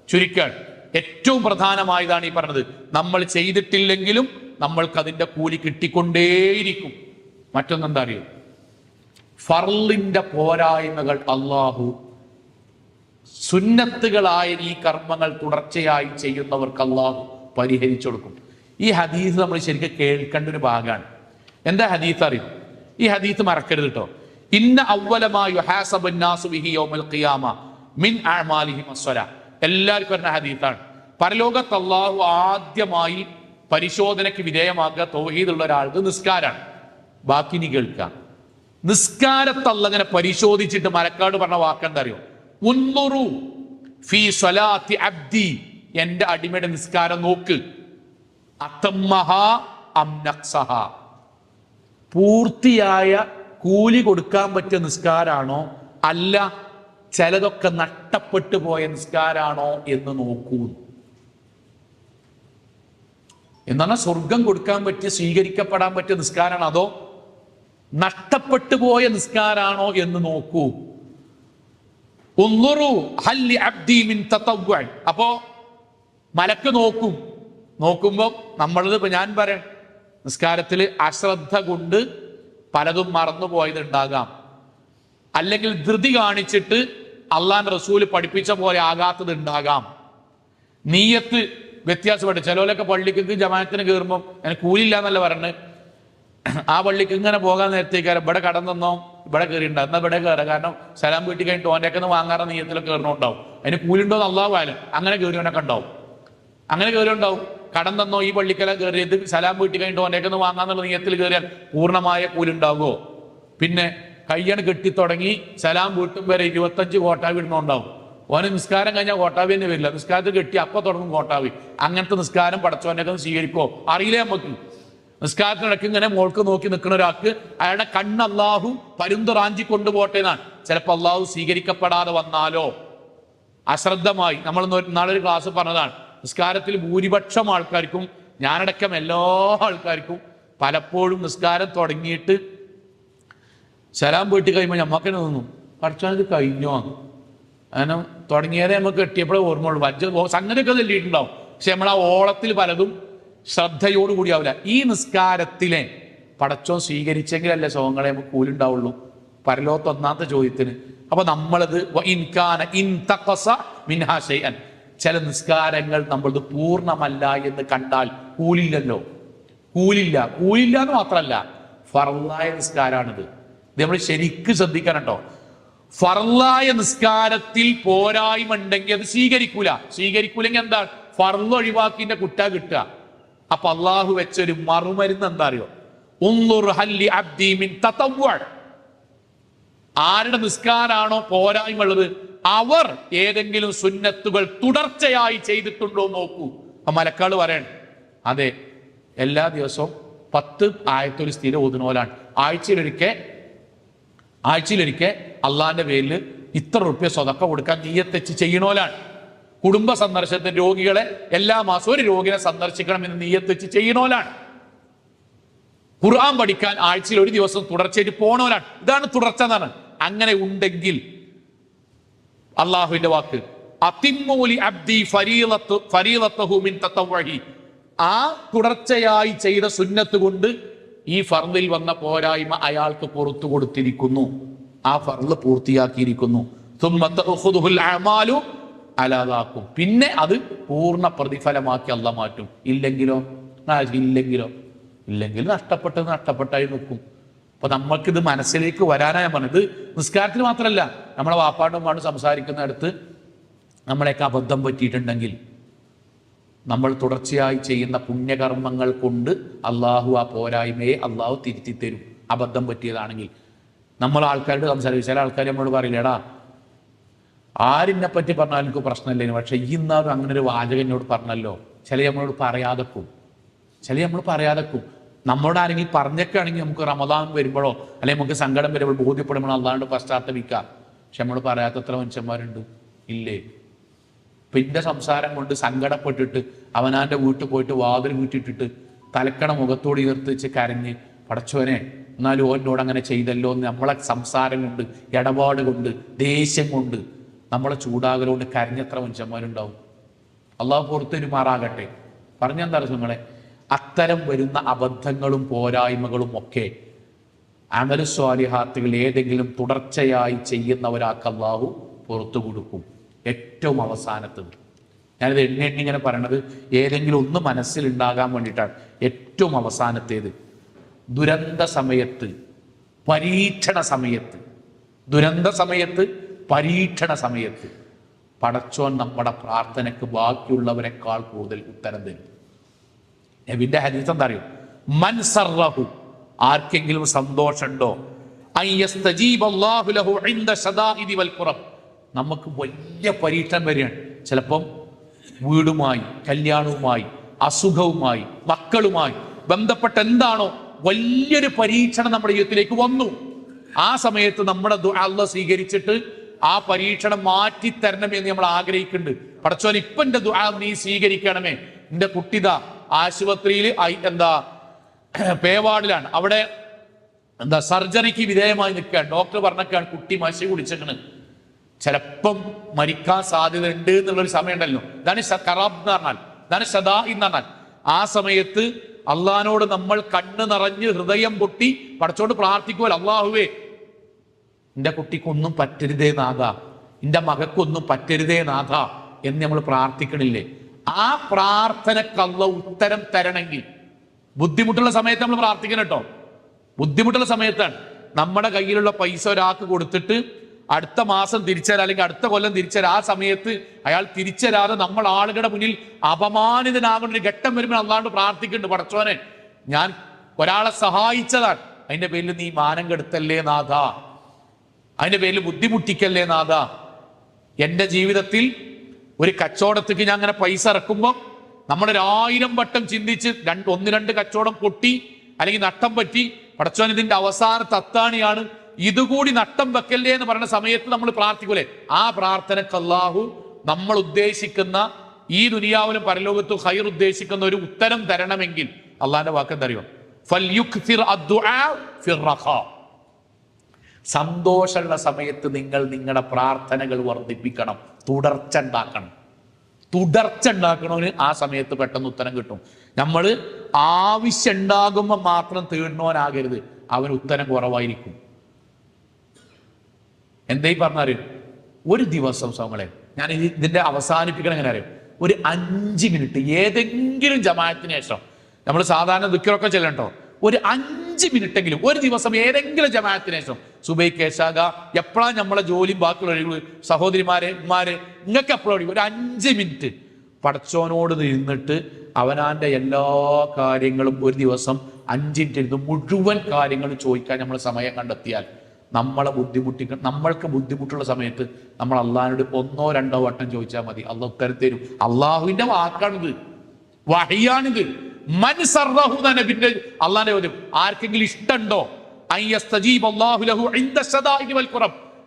A: ചുരുക്കാണ്. ഏറ്റവും പ്രധാനമായതാണ് ഈ പറഞ്ഞത്. നമ്മൾ ചെയ്തിട്ടില്ലെങ്കിലും നമ്മൾക്ക് അതിന്റെ കൂലി കിട്ടിക്കൊണ്ടേയിരിക്കും. മറ്റൊന്നെന്താ അറിയോ? ഫർളിന്റെ പോരായ്മകൾ അള്ളാഹു സുന്നത്തുകളായ ഈ കർമ്മങ്ങൾ തുടർച്ചയായി ചെയ്യുന്നവർക്ക് അള്ളാഹു പരിഹരിച്ചു കൊടുക്കും. ഈ ഹദീസ് നമ്മൾ ശരിക്കും കേൾക്കേണ്ട ഒരു ഭാഗമാണ്. എന്താ ഹദീസ് അറിയും? ഈ ഹദീസ് മറക്കരുത് കേട്ടോ. ഇന്ന അവ്വലമാ യുഹാസബു അന്നാസു ബിഹി യൗമൽ ഖിയാമ മിൻ അഅമാലിഹിം അസ്സലാ. എല്ലാവർക്കും വരുന്ന ഹദീസാണ്. പരലോകത്ത് അള്ളാഹു ആദ്യമായി പരിശോധനയ്ക്ക് വിധേയമാക്കുക തൗഹീദുള്ള ഒരാൾക്ക് നിസ്കാരാണ്. ബാക്കി നീ കേൾക്കുക. നിസ്കാരത്തെ അല്ലാഹ് ഇങ്ങനെ പരിശോധിച്ചിട്ട് മലക്കാട് പറഞ്ഞ വാക്കെന്താ അറിയോ? ഉൻദുറു ഫീ സ്വലാത്തി അബ്ദി, എന്റെ അടിമയുടെ നിസ്കാരം നോക്ക്. അതമ്മഹാ അം നഖ്സഹാ, പൂർത്തിയായ കൂലി കൊടുക്കാൻ പറ്റിയ നിസ്കാരാണോ അല്ല ചിലതൊക്കെ നഷ്ടപ്പെട്ടു പോയ നിസ്കാരാണോ എന്ന് നോക്കൂ. എന്നാണ് സ്വർഗം കൊടുക്കാൻ പറ്റിയ, സ്വീകരിക്കപ്പെടാൻ പറ്റിയ നിസ്കാരാണോ അതോ നഷ്ടപ്പെട്ടു പോയ നിസ്കാരാണോ എന്ന് നോക്കൂ. അപ്പോ മലക്ക് നോക്കുമ്പോ നമ്മളത് ഇപ്പൊ ഞാൻ പറയാം, നിസ്കാരത്തിൽ അശ്രദ്ധ കൊണ്ട് പലതും മറന്നുപോയത് ഉണ്ടാകാം, അല്ലെങ്കിൽ ധൃതി കാണിച്ചിട്ട് അള്ളാന്റെ റസൂല് പഠിപ്പിച്ച പോലെ ആകാത്തത് ഉണ്ടാകാം, നീയത്ത് വ്യത്യാസപ്പെട്ട്. ചിലവരൊക്കെ പള്ളിക്ക് ജമാഅത്തിന് കയറുമ്പോൾ ഞാൻ കൂലില്ല എന്നല്ല പറഞ്ഞ് ആ പള്ളിക്ക് ഇങ്ങനെ പോകാൻ നേരത്തേക്കാരം ഇവിടെ കടന്നെന്നോ ഇവിടെ കയറിയിട്ടുണ്ടാവും, എന്നാൽ ഇവിടെ കയറാം. കാരണം സലാം വീട്ടിൽ കഴിഞ്ഞിട്ട് ഓൻ്റെയൊക്കെ വാങ്ങാറ നീയത്തിലൊക്കെ കയറണുണ്ടാവും. അതിന് കൂലിണ്ടോ എന്ന് അള്ളാഹു ആയാലും അങ്ങനെ കയറിയവനൊക്കെ ഉണ്ടാവും. കടന്നെന്നോ ഈ പള്ളിക്കെല്ലാം കയറിയത് സലാം വീട്ടിൽ കഴിഞ്ഞിട്ട് ഓൻ്റെയൊക്കെ വാങ്ങാന്നുള്ള നീയത്തിൽ കയറിയാൽ പൂർണ്ണമായ കൂലുണ്ടാവുമോ? പിന്നെ കയ്യാണ് കെട്ടി തുടങ്ങി സലാം വീട്ടും വരെ 25 കോട്ടാവി ഇടുന്നുണ്ടാവും. ഓന് നിസ്കാരം കഴിഞ്ഞാൽ കോട്ടാവി തന്നെ വരില്ല. നിസ്കാരത്തിൽ കെട്ടി അപ്പൊ തുടങ്ങും കോട്ടാവി. അങ്ങനത്തെ നിസ്കാരം പടച്ചോൻ്റെയൊക്കെ സ്വീകരിക്കോ അറിയില്ലേ നമുക്ക്? നിസ്കാരത്തിനിടയ്ക്ക് ഇങ്ങനെ മോൾക്ക് നോക്കി നിൽക്കുന്ന ഒരാൾക്ക് അയാളുടെ കണ്ണ് അള്ളാഹു പരുന്തുറാഞ്ചി കൊണ്ടുപോട്ടേന്നാണ്. ചിലപ്പോൾ അള്ളാഹു സ്വീകരിക്കപ്പെടാതെ വന്നാലോ, അശ്രദ്ധമായി. നമ്മൾ നാളെ ഒരു ക്ലാസ് പറഞ്ഞതാണ്, നിസ്കാരത്തിൽ ഭൂരിപക്ഷം ആൾക്കാർക്കും, ഞാനടക്കം എല്ലാ ആൾക്കാർക്കും പലപ്പോഴും നിസ്കാരം തുടങ്ങിയിട്ട് സലാം വീട്ടി കഴിയുമ്പോൾ ഞമ്മക്കന്നെ തോന്നും പഠിച്ചാൽ കഴിഞ്ഞോ, അങ്ങനെ തുടങ്ങിയതേ നമുക്ക് എത്തിയപ്പോഴേ ഓർമ്മയുള്ളൂ. സംഗതിയൊക്കെ തല്ലിയിട്ടുണ്ടാവും, പക്ഷെ നമ്മൾ ആ ഓളത്തിൽ പലതും ശ്രദ്ധയോടുകൂടി ആവില്ല. ഈ നിസ്കാരത്തിലെ പടച്ചോ സ്വീകരിച്ചെങ്കിലല്ലേ സുഖങ്ങളെ നമുക്ക് കൂലുണ്ടാവുള്ളൂ പരലോകത്ത് ഒന്നാമത്തെ ചോദ്യത്തിന്. അപ്പൊ നമ്മളത് ചില നിസ്കാരങ്ങൾ നമ്മളത് പൂർണ്ണമല്ല എന്ന് കണ്ടാൽ കൂലില്ലല്ലോ, കൂലില്ല എന്ന് മാത്രമല്ല ഫർളായ നിസ്കാരാണിത്. ഇത് നമ്മൾ ശരിക്കും ശ്രദ്ധിക്കണം കേട്ടോ. ഫർളായ നിസ്കാരത്തിൽ പോരായ്മ ഉണ്ടെങ്കിൽ അത് സ്വീകരിക്കൂലെങ്കിൽ എന്താ, ഫർള് ഒഴിവാക്കിന്റെ കുറ്റ കിട്ടുക. അപ്പൊ അള്ളാഹു വെച്ചൊരു മറുമരുന്ന് എന്താ അറിയോ, ആരുടെ നിസ്കാരാണോ പോരായ്മ ഉള്ളത് അവർ ഏതെങ്കിലും സുന്നത്തുകൾ തുടർച്ചയായി ചെയ്തിട്ടുണ്ടോ നോക്കൂ. അപ്പൊ മലക്കാള് പറയണം, അതെ എല്ലാ ദിവസവും 10 ആയത്തൊരു സ്ഥിരം ഓതുന്നോലാണ്, ആഴ്ചയിലൊരിക്കൽ അള്ളാന്റെ പേരിൽ ഇത്ര റുപ്യ സ്വതക്ക കൊടുക്കാൻ നീയത്തെച്ച് ചെയ്യണോലാണ്. കുടുംബ സന്ദർശനത്തിന് രോഗികളെ എല്ലാ മാസവും ഒരു രോഗിനെ സന്ദർശിക്കണം എന്ന് നീയത്തെച്ച് ചെയ്യണോലാണ്. ഖുർആൻ പഠിക്കാൻ ആഴ്ചയിൽ ഒരു ദിവസം തുടർച്ചയായിട്ട് പോണോലാണ്. ഇതാണ് തുടർച്ച എന്നാണ്. അങ്ങനെ ഉണ്ടെങ്കിൽ അള്ളാഹുവിന്റെ വാക്ക് അതിമ്മൂലി അബ്ദി ഫരീളത്തഹു മിൻ തതവ്വുഇ, ആ തുടർച്ചയായി ചെയ്ത സുന്നത്ത് കൊണ്ട് ഈ ഫർളിൽ വന്ന പോരായ്മ അയാൾക്ക് പുറത്തു കൊടുത്തിരിക്കുന്നു, ആ ഫർള് പൂർത്തിയാക്കിയിരിക്കുന്നു. പിന്നെ അത് പൂർണ്ണ പ്രതിഫലമാക്കി അള്ളാഹ് മാറ്റും. ഇല്ലെങ്കിലോ നഷ്ടപ്പെട്ടായി നിൽക്കും. അപ്പൊ നമ്മൾക്കിത് മനസ്സിലേക്ക് വരാനായി പറഞ്ഞത് നിസ്കാരത്തിൽ മാത്രമല്ല, നമ്മളെ വാപ്പാണ്ടും സംസാരിക്കുന്നിടത്ത് നമ്മളെയൊക്കെ അബദ്ധം പറ്റിയിട്ടുണ്ടെങ്കിൽ നമ്മൾ തുടർച്ചയായി ചെയ്യുന്ന പുണ്യകർമ്മങ്ങൾ കൊണ്ട് അള്ളാഹു ആ പോരായ്മയെ അള്ളാഹു തിരുത്തി തരും. അബദ്ധം പറ്റിയതാണെങ്കിൽ നമ്മൾ ആൾക്കാരോട് സംസാരിക്കും. ചില ആൾക്കാർ നമ്മളോട് പറയില്ലേടാ, ആരിനെ പറ്റി പറഞ്ഞാൽ എനിക്ക് പ്രശ്നമില്ലേനു, പക്ഷെ ഇന്നാലും അങ്ങനെ ഒരു വാചകം എന്നോട് പറഞ്ഞല്ലോ. ചില നമ്മളോട് പറയാതെക്കും. നമ്മളോട് ആരെങ്കിലും പറഞ്ഞൊക്കെയാണെങ്കിൽ നമുക്ക് റമദാൻ വരുമ്പോഴോ അല്ലെങ്കിൽ നമുക്ക് സങ്കടം വരുമ്പോൾ ബോധ്യപ്പെടുമ്പോഴോ അള്ളാഹുവിന്റെ പശ്ചാത്തപിക്കാം. പക്ഷെ നമ്മൾ പറയാത്തത്ര മനുഷ്യന്മാരുണ്ട്, ഇല്ലേ? പിന്നെ സംസാരം കൊണ്ട് സങ്കടപ്പെട്ടിട്ട് അവനാന്റെ വീട്ടിൽ പോയിട്ട് വാതിൽ വീട്ടിട്ടിട്ട് തലക്കണ മുഖത്തോട് ഈർത്ത് വെച്ച് കരഞ്ഞ് പടച്ചോനെ എന്നാലും ഓനോട് അങ്ങനെ ചെയ്തല്ലോ എന്ന് നമ്മളെ സംസാരം കൊണ്ട്, ഇടപാട് കൊണ്ട്, ദേഷ്യം കൊണ്ട്, നമ്മളെ ചൂടാകലുകൊണ്ട് കരഞ്ഞെത്ര മനുഷ്യന്മാരുണ്ടാവും. അള്ളാഹു പുറത്തൊരുമാറാകട്ടെ. പറഞ്ഞെന്താ നിങ്ങളെ, അത്തരം വരുന്ന അബദ്ധങ്ങളും പോരായ്മകളും ഒക്കെ അമലു സ്വാലിഹാത്തുകൾ ഏതെങ്കിലും തുടർച്ചയായി ചെയ്യുന്ന ഒരാൾക്ക് അള്ളാഹു പുറത്തു കൊടുക്കും. ഏറ്റവും അവസാനത്തത്, ഞാനിത് എണ്ണിങ്ങനെ പറയണത് ഏതെങ്കിലും ഒന്ന് മനസ്സിലുണ്ടാകാൻ വേണ്ടിയിട്ടാണ്. ഏറ്റവും അവസാനത്തേത് ദുരന്ത സമയത്ത്, പരീക്ഷണ സമയത്ത് പടച്ചോൻ നമ്മുടെ പ്രാർത്ഥനയ്ക്ക് ബാക്കിയുള്ളവരെക്കാൾ കൂടുതൽ ഉത്തരം തരും. നബിന്റെ ഹദീസ് എന്താ അറിയോ, മൻ സർറഹു, ആർക്കെങ്കിലും സന്തോഷമുണ്ടോ, നമുക്ക് വലിയ പരീക്ഷണം വരികയാണ്. ചിലപ്പം വീടുമായി, കല്യാണവുമായി, അസുഖവുമായി, മക്കളുമായി ബന്ധപ്പെട്ട എന്താണോ വലിയൊരു പരീക്ഷണം നമ്മുടെ ജീവിതത്തിലേക്ക് വന്നു. ആ സമയത്ത് നമ്മുടെ അല്ലാഹ് സ്വീകരിച്ചിട്ട് ആ പരീക്ഷണം മാറ്റി തരണമെന്ന് നമ്മൾ ആഗ്രഹിക്കുന്നുണ്ട്. പടച്ചോൻ ഇപ്പൊ എന്റെ ദുആ നീ സ്വീകരിക്കണമേ. എന്റെ കുട്ടിതാ ആശുപത്രിയിൽ പേവാർഡിലാണ്, അവിടെ സർജറിക്ക് വിധേയമായി നിൽക്കുകയാണ്. ഡോക്ടർ പറഞ്ഞൊക്കെയാണ് കുട്ടി മഷി കുടിച്ചേക്കണ്, ചിലപ്പം മരിക്കാൻ സാധ്യത ഉണ്ട് എന്നുള്ളൊരു സമയം ഉണ്ടല്ലോ. ഇതാണ് കറാബ് എന്ന് പറഞ്ഞാൽ, ഇതാണ് ഷദാ എന്ന് പറഞ്ഞാൽ. ആ സമയത്ത് അള്ളാഹിനോട് നമ്മൾ കണ്ണ് നിറഞ്ഞ് ഹൃദയം പൊട്ടി പടച്ചോണ്ട് പ്രാർത്ഥിക്കുമല്ലോ, അള്ളാഹുവേ എന്റെ കുട്ടിക്കൊന്നും പറ്റരുതേ നാഥ, എന്റെ മകക്കൊന്നും പറ്റരുതേ നാഥ എന്ന് നമ്മൾ പ്രാർത്ഥിക്കണില്ലേ? ആ പ്രാർത്ഥനക്ക് അള്ളാഹ് ഉത്തരം തരണമെങ്കിൽ ബുദ്ധിമുട്ടുള്ള സമയത്ത് നമ്മൾ പ്രാർത്ഥിക്കണം കേട്ടോ. ബുദ്ധിമുട്ടുള്ള സമയത്താണ്. നമ്മുടെ കയ്യിലുള്ള പൈസ ഒരാൾക്ക് കൊടുത്തിട്ട് അടുത്ത മാസം തിരിച്ചുതരാം അല്ലെങ്കിൽ അടുത്ത കൊല്ലം തിരിച്ചുതരാം, ആ സമയത്ത് അയാൾ തിരിച്ചുതരാതെ നമ്മൾ ആളുകളുടെ മുന്നിൽ അപമാനിതനാകുന്ന ഒരു ഘട്ടം വരുമ്പോൾ അല്ലാണ്ട് പ്രാർത്ഥിക്കുന്നുണ്ട്, പടച്ചോനെ ഞാൻ ഒരാളെ സഹായിച്ചതാണ്, അതിന്റെ പേരിൽ നീ മാനം കെടുത്തല്ലേ നാഥ, അതിന്റെ പേരിൽ ബുദ്ധിമുട്ടിക്കല്ലേ നാഥ. എന്റെ ജീവിതത്തിൽ ഒരു കച്ചവടത്തേക്ക് ഞാൻ അങ്ങനെ പൈസ ഇറക്കുമ്പോൾ നമ്മളൊരു 1000 വട്ടം ചിന്തിച്ച് 1-2 കച്ചവടം പൊട്ടി അല്ലെങ്കിൽ നഷ്ടം പറ്റി, പടച്ചോൻ ഇതിന്റെ അവസാനത്തെ അത്താണിയാണ്, ഇതുകൂടി നഷ്ടം വെക്കല്ലേ എന്ന് പറയുന്ന സമയത്ത് നമ്മൾ പ്രാർത്ഥിക്കൂലേ? ആ പ്രാർത്ഥനക്ക് അല്ലാഹു നമ്മൾ ഉദ്ദേശിക്കുന്ന ഈ ദുനിയാവിലും പരലോകത്തും ഖൈർ ഉദ്ദേശിക്കുന്ന ഒരു ഉത്തരം തരണമെങ്കിൽ അള്ളാന്റെ വാക്ക് എന്തറിയോ? ഫൽയുക്സിർ അദ്ദുആ ഫിർറഖാ. സന്തോഷമുള്ള സമയത്ത് നിങ്ങൾ നിങ്ങളുടെ പ്രാർത്ഥനകൾ വർദ്ധിപ്പിക്കണം, തുടർച്ച ഉണ്ടാക്കണം. തുടർച്ച ഉണ്ടാക്കണവന് ആ സമയത്ത് പെട്ടെന്ന് ഉത്തരം കിട്ടും. നമ്മൾ ആവശ്യം ഉണ്ടാകുമ്പോൾ മാത്രം തേടുന്നവനാകരുത്, അവന് ഉത്തരം കുറവായിരിക്കും. എന്തേ പറഞ്ഞാൽ ഒരു ദിവസം സമങ്ങളെ ഞാൻ ഇതിന്റെ അവസാനിപ്പിക്കണം എങ്ങനെ അറിയാം? ഒരു 5 മിനിറ്റ് ഏതെങ്കിലും ജമാഅത്തിന് ശേഷം, നമ്മൾ സാധാരണ ദിക്റൊക്കെ ചെല്ലണ്ടോ, ഒരു 5 മിനിറ്റെങ്കിലും ഒരു ദിവസം ഏതെങ്കിലും ജമാഅത്തിന് ശേഷം, സുബൈക്ക് കേശാക എപ്പോഴാണ് നമ്മളെ ജോലിയും ബാക്കിയുള്ള ഒഴിവ്, സഹോദരിമാരെ ഉമ്മാരെ നിങ്ങൾക്ക് എപ്പോഴും ഒഴിവ്, ഒരു 5 മിനിറ്റ് പടച്ചോനോട് നിന്നിട്ട് അവനാന്റെ എല്ലാ കാര്യങ്ങളും ഒരു ദിവസം 5 മിനിറ്റ് ഇരുന്ന് മുഴുവൻ കാര്യങ്ങളും ചോദിക്കാൻ നമ്മൾ സമയം കണ്ടെത്തിയാൽ, നമ്മൾക്ക് ബുദ്ധിമുട്ടുള്ള സമയത്ത് നമ്മൾ അള്ളാഹിനോട് 1 or 2 വട്ടം ചോദിച്ചാൽ മതി, അള്ളാഹ് ഉത്തരം തരും. അള്ളാഹുവിന്റെ വാക്കാണിത്, വഹിയാണിത്. പിന്നെ അള്ളാന്റെ ചോദ്യം, ആർക്കെങ്കിലും ഇഷ്ടമുണ്ടോ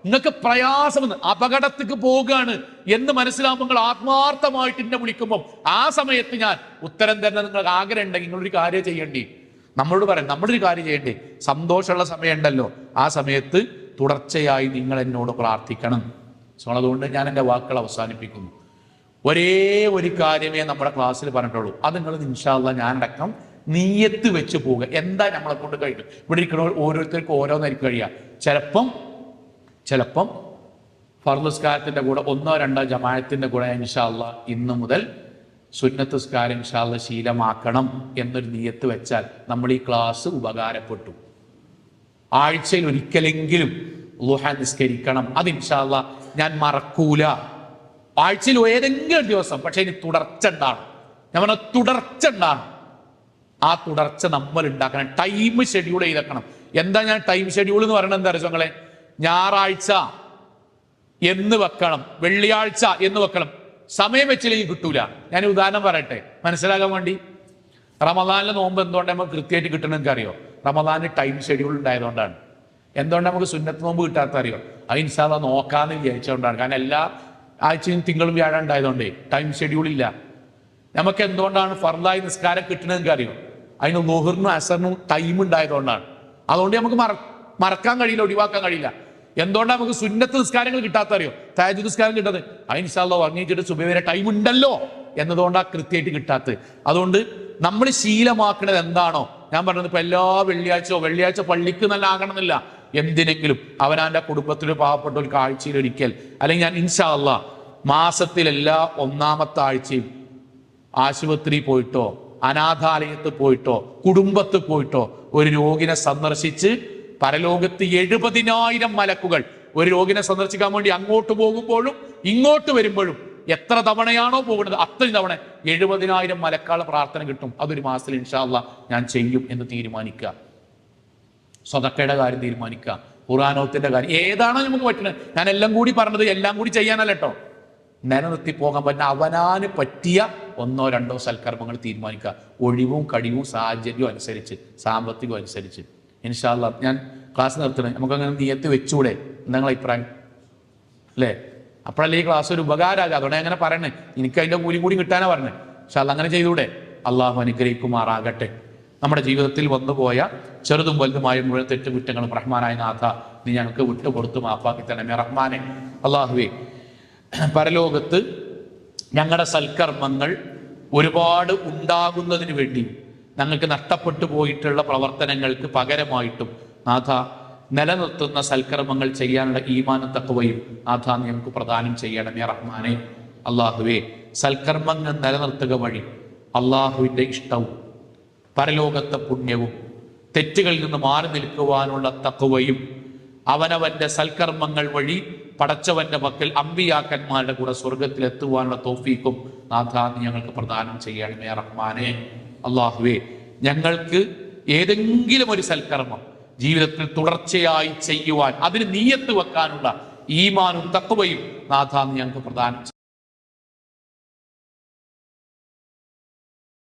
A: നിങ്ങൾക്ക് പ്രയാസമെന്ന്, അപകടത്തേക്ക് പോവുകയാണ് എന്ന് മനസ്സിലാകുമ്പോൾ നിങ്ങൾ ആത്മാർത്ഥമായിട്ട് എന്നെ വിളിക്കുമ്പോൾ ആ സമയത്ത് ഞാൻ ഉത്തരം തരുന്ന നിങ്ങൾക്ക് ആഗ്രഹം ഉണ്ടെങ്കിൽ നിങ്ങളൊരു കാര്യം ചെയ്യേണ്ടി, നമ്മളോട് പറയാം, നമ്മളൊരു കാര്യം ചെയ്യേണ്ടേ, സന്തോഷമുള്ള സമയം ഉണ്ടല്ലോ ആ സമയത്ത് തുടർച്ചയായി നിങ്ങൾ എന്നോട് പ്രാർത്ഥിക്കണം. സോ അതുകൊണ്ട് ഞാൻ എൻ്റെ വാക്കുകൾ അവസാനിപ്പിക്കുന്നു. ഒരേ ഒരു കാര്യമേ നമ്മുടെ ക്ലാസ്സിൽ പറഞ്ഞിട്ടുള്ളൂ, അത് നിങ്ങൾ ഇൻഷാ അല്ലാഹ് ഞാൻ അടക്കം നിയ്യത്ത് വെച്ച് പോവുക. എന്താ നമ്മളെ കൊണ്ട് കഴിയും? ഇവിടെ ഇരിക്കുന്ന ഓരോരുത്തർക്കും ഓരോന്നായിരിക്കും കഴിയുക. ചിലപ്പം ഫർദ് നിസ്കാരത്തിന്റെ കൂടെ 1 or 2 ജമാഅത്തിന്റെ കൂടെ ഇൻഷാ അല്ലാഹ് ഇന്ന് മുതൽ സുന്നത്ത് നിസ്കാരം ഇൻഷാ അല്ലാഹ് ശീലമാക്കണം എന്നൊരു നിയ്യത്ത് വെച്ചാൽ നമ്മൾ ഈ ക്ലാസ് ഉപകാരപ്പെട്ടു. ആഴ്ചയിൽ ഒരിക്കലെങ്കിലും ളുഹ നിസ്കരിക്കണം, അത് ഇൻഷാ അല്ലാഹ് ഞാൻ മറക്കൂല. ആഴ്ചയിൽ ഏതെങ്കിലും ദിവസം, പക്ഷെ ഇനി തുടർച്ച ഉണ്ടാണ്. ഞാൻ പറഞ്ഞ തുടർച്ച ഉണ്ടാണ്. ആ തുടർച്ച നമ്മൾ ഉണ്ടാക്കണം, ടൈം ഷെഡ്യൂൾ ചെയ്തേക്കണം. എന്താ ഞാൻ ടൈം ഷെഡ്യൂൾ എന്ന് പറയുന്നത്? എന്താ അറിയോ നിങ്ങളെ? ഞായറാഴ്ച എന്ന് വെക്കണം, വെള്ളിയാഴ്ച എന്ന് വെക്കണം. സമയം വെച്ചില്ലെങ്കിൽ കിട്ടൂല. ഞാൻ ഉദാഹരണം പറയട്ടെ മനസ്സിലാകാൻ വേണ്ടി. റമദാനിലെ നോമ്പ് എന്തുകൊണ്ട് നമുക്ക് കൃത്യമായിട്ട് കിട്ടണമെന്ന് അറിയോ? റമദാനിന് ടൈം ഷെഡ്യൂൾ ഉണ്ടായതുകൊണ്ടാണ്. എന്തുകൊണ്ട് നമുക്ക് സുന്നത്ത് നോമ്പ് കിട്ടാത്ത അറിയോ? അത് ഇൻഷാ അല്ലാഹ് നോക്കാന്ന് വിചാരിച്ചുകൊണ്ടാണ്. കാരണം എല്ലാ ആഴ്ചയും തിങ്കളും വ്യാഴം ഉണ്ടായതുകൊണ്ടേ ടൈം ഷെഡ്യൂൾ ഇല്ല. നമുക്ക് എന്തുകൊണ്ടാണ് ഫർദായി നിസ്കാരം കിട്ടണമെന്ന് അറിയോ? അതിന് ളുഹറിനും അസറിനും ടൈം ഉണ്ടായതുകൊണ്ടാണ്. അതുകൊണ്ട് നമുക്ക് മറക്കാൻ കഴിയില്ല, ഒഴിവാക്കാൻ കഴിയില്ല. എന്തുകൊണ്ടാണ് നമുക്ക് സുന്നത്ത് നിസ്കാരങ്ങൾ കിട്ടാത്ത അറിയോ? തഹജ്ജുദ് നിസ്കാരം കിട്ടാത്തത്, അത് ഇൻഷാ അല്ലാഹ് ഉറങ്ങിച്ചിട്ട് സുബഹി വരെ ടൈം ഉണ്ടല്ലോ എന്നതുകൊണ്ടാണ് കൃത്യമായിട്ട് കിട്ടാത്തത്. അതുകൊണ്ട് നമ്മൾ ശീലമാക്കുന്നത് എന്താണോ, ഞാൻ പറഞ്ഞത് ഇപ്പൊ എല്ലാ വെള്ളിയാഴ്ച പള്ളിക്ക് നല്ല ആകണമെന്നില്ല, എന്തിനെങ്കിലും അവനാന്റെ കുടുംബത്തിൽ പാവപ്പെട്ട ഒരു ആഴ്ചയിൽ ഒരിക്കൽ, അല്ലെങ്കിൽ ഞാൻ ഇൻഷാ അല്ലാഹ് മാസത്തിലെല്ലാ 1ാമത്തെ ആഴ്ചയും ആശുപത്രി പോയിട്ടോ അനാഥാലയത്തിൽ പോയിട്ടോ കുടുംബത്തിൽ പോയിട്ടോ ഒരു രോഗിനെ സന്ദർശിച്ച്, പരലോകത്ത് 70,000 മലക്കുകൾ ഒരു രോഗിനെ സന്ദർശിക്കാൻ വേണ്ടി അങ്ങോട്ട് പോകുമ്പോഴും ഇങ്ങോട്ട് വരുമ്പോഴും എത്ര തവണയാണോ പോകുന്നത് അത്രയും തവണ 70,000 മലക്കാളുടെ പ്രാർത്ഥന കിട്ടും. അതൊരു മാസത്തിൽ ഇൻഷാ അല്ലാഹ് ഞാൻ ചെയ്യും എന്ന് തീരുമാനിക്കുക. സ്വതക്കയുടെ കാര്യം തീരുമാനിക്കുക, ഖുർആനോത്തിന്റെ കാര്യം, ഏതാണോ നമുക്ക് പറ്റുന്നത്. ഞാൻ എല്ലാം കൂടി പറഞ്ഞത് എല്ലാം കൂടി ചെയ്യാനല്ല കേട്ടോ, നിലനിർത്തി പോകാൻ പറ്റുന്ന അവനാന് പറ്റിയ 1 or 2 സൽക്കർമ്മങ്ങൾ തീരുമാനിക്കുക. ഒഴിവും കഴിവും സാഹചര്യവും അനുസരിച്ച്, സാമ്പത്തികവും അനുസരിച്ച്. ഇൻഷാ അല്ലാഹ് ഞാൻ ക്ലാസ് നിർത്തണേ, നമുക്കങ്ങനെ നിയത്ത് വെച്ചൂടെ? നിങ്ങളുടെ അഭിപ്രായം അല്ലേ? അപ്പോഴല്ലേ ഈ ക്ലാസ് ഒരു ഉപകാരമാകുക. അതുകൊണ്ട് അങ്ങനെ പറയണേ, എനിക്ക് അതിന്റെ കൂലിയും കൂടി കിട്ടാനാ പറഞ്ഞേ. പക്ഷെ അതങ്ങനെ ചെയ്തൂടെ? അള്ളാഹു അനുഗ്രഹിക്കുമാറാകട്ടെ. നമ്മുടെ ജീവിതത്തിൽ വന്നുപോയ ചെറുതും വലുതുമായ മുഴുവൻ തെറ്റുകുറ്റങ്ങളും റഹ്മാനായ നാഥ നീ ഞങ്ങൾക്ക് വിട്ടുകൊടുത്ത് മാപ്പാക്കി തരണമേ റഹ്മാനെ. അള്ളാഹുവേ, പരലോകത്ത് ഞങ്ങളുടെ സൽക്കർമ്മങ്ങൾ ഒരുപാട് ഉണ്ടാകുന്നതിന് വേണ്ടി ഞങ്ങൾക്ക് നഷ്ടപ്പെട്ടു പോയിട്ടുള്ള പ്രവർത്തനങ്ങൾക്ക് പകരമായിട്ടും നാഥ നിലനിർത്തുന്ന സൽക്കർമ്മങ്ങൾ ചെയ്യാനുള്ള ഈമാനും തഖ്വയും നാഥ ഞങ്ങൾക്ക് പ്രദാനം ചെയ്യണമേ റഹ്മാനെ. അള്ളാഹുവേ, സൽക്കർമ്മങ്ങൾ നിലനിർത്തുക വഴി അള്ളാഹുവിൻ്റെ ഇഷ്ടവും പരലോകത്തെ പുണ്യവും തെറ്റുകളിൽ നിന്ന് മാറി നിൽക്കുവാനുള്ള തഖ്വയും അവനവന്റെ സൽക്കർമ്മങ്ങൾ വഴി പടച്ചവന്റെ പക്കൽ അമ്പിയാക്കന്മാരുടെ കൂടെ സ്വർഗത്തിലെത്തുവാനുള്ള തൗഫീഖും നാഥ ഞങ്ങൾക്ക് പ്രദാനം ചെയ്യണമേ റഹ്മാനെ. അള്ളാഹുവേ, ഞങ്ങൾക്ക് ഏതെങ്കിലും ഒരു സൽക്കർമ്മം ജീവിതത്തിൽ തുടർച്ചയായി ചെയ്യുവാൻ അതിന് നിയ്യത്ത് വെക്കാനുള്ള ഈമാനും തഖ്വയും നാഥ ഞങ്ങൾക്ക് പ്രദാനം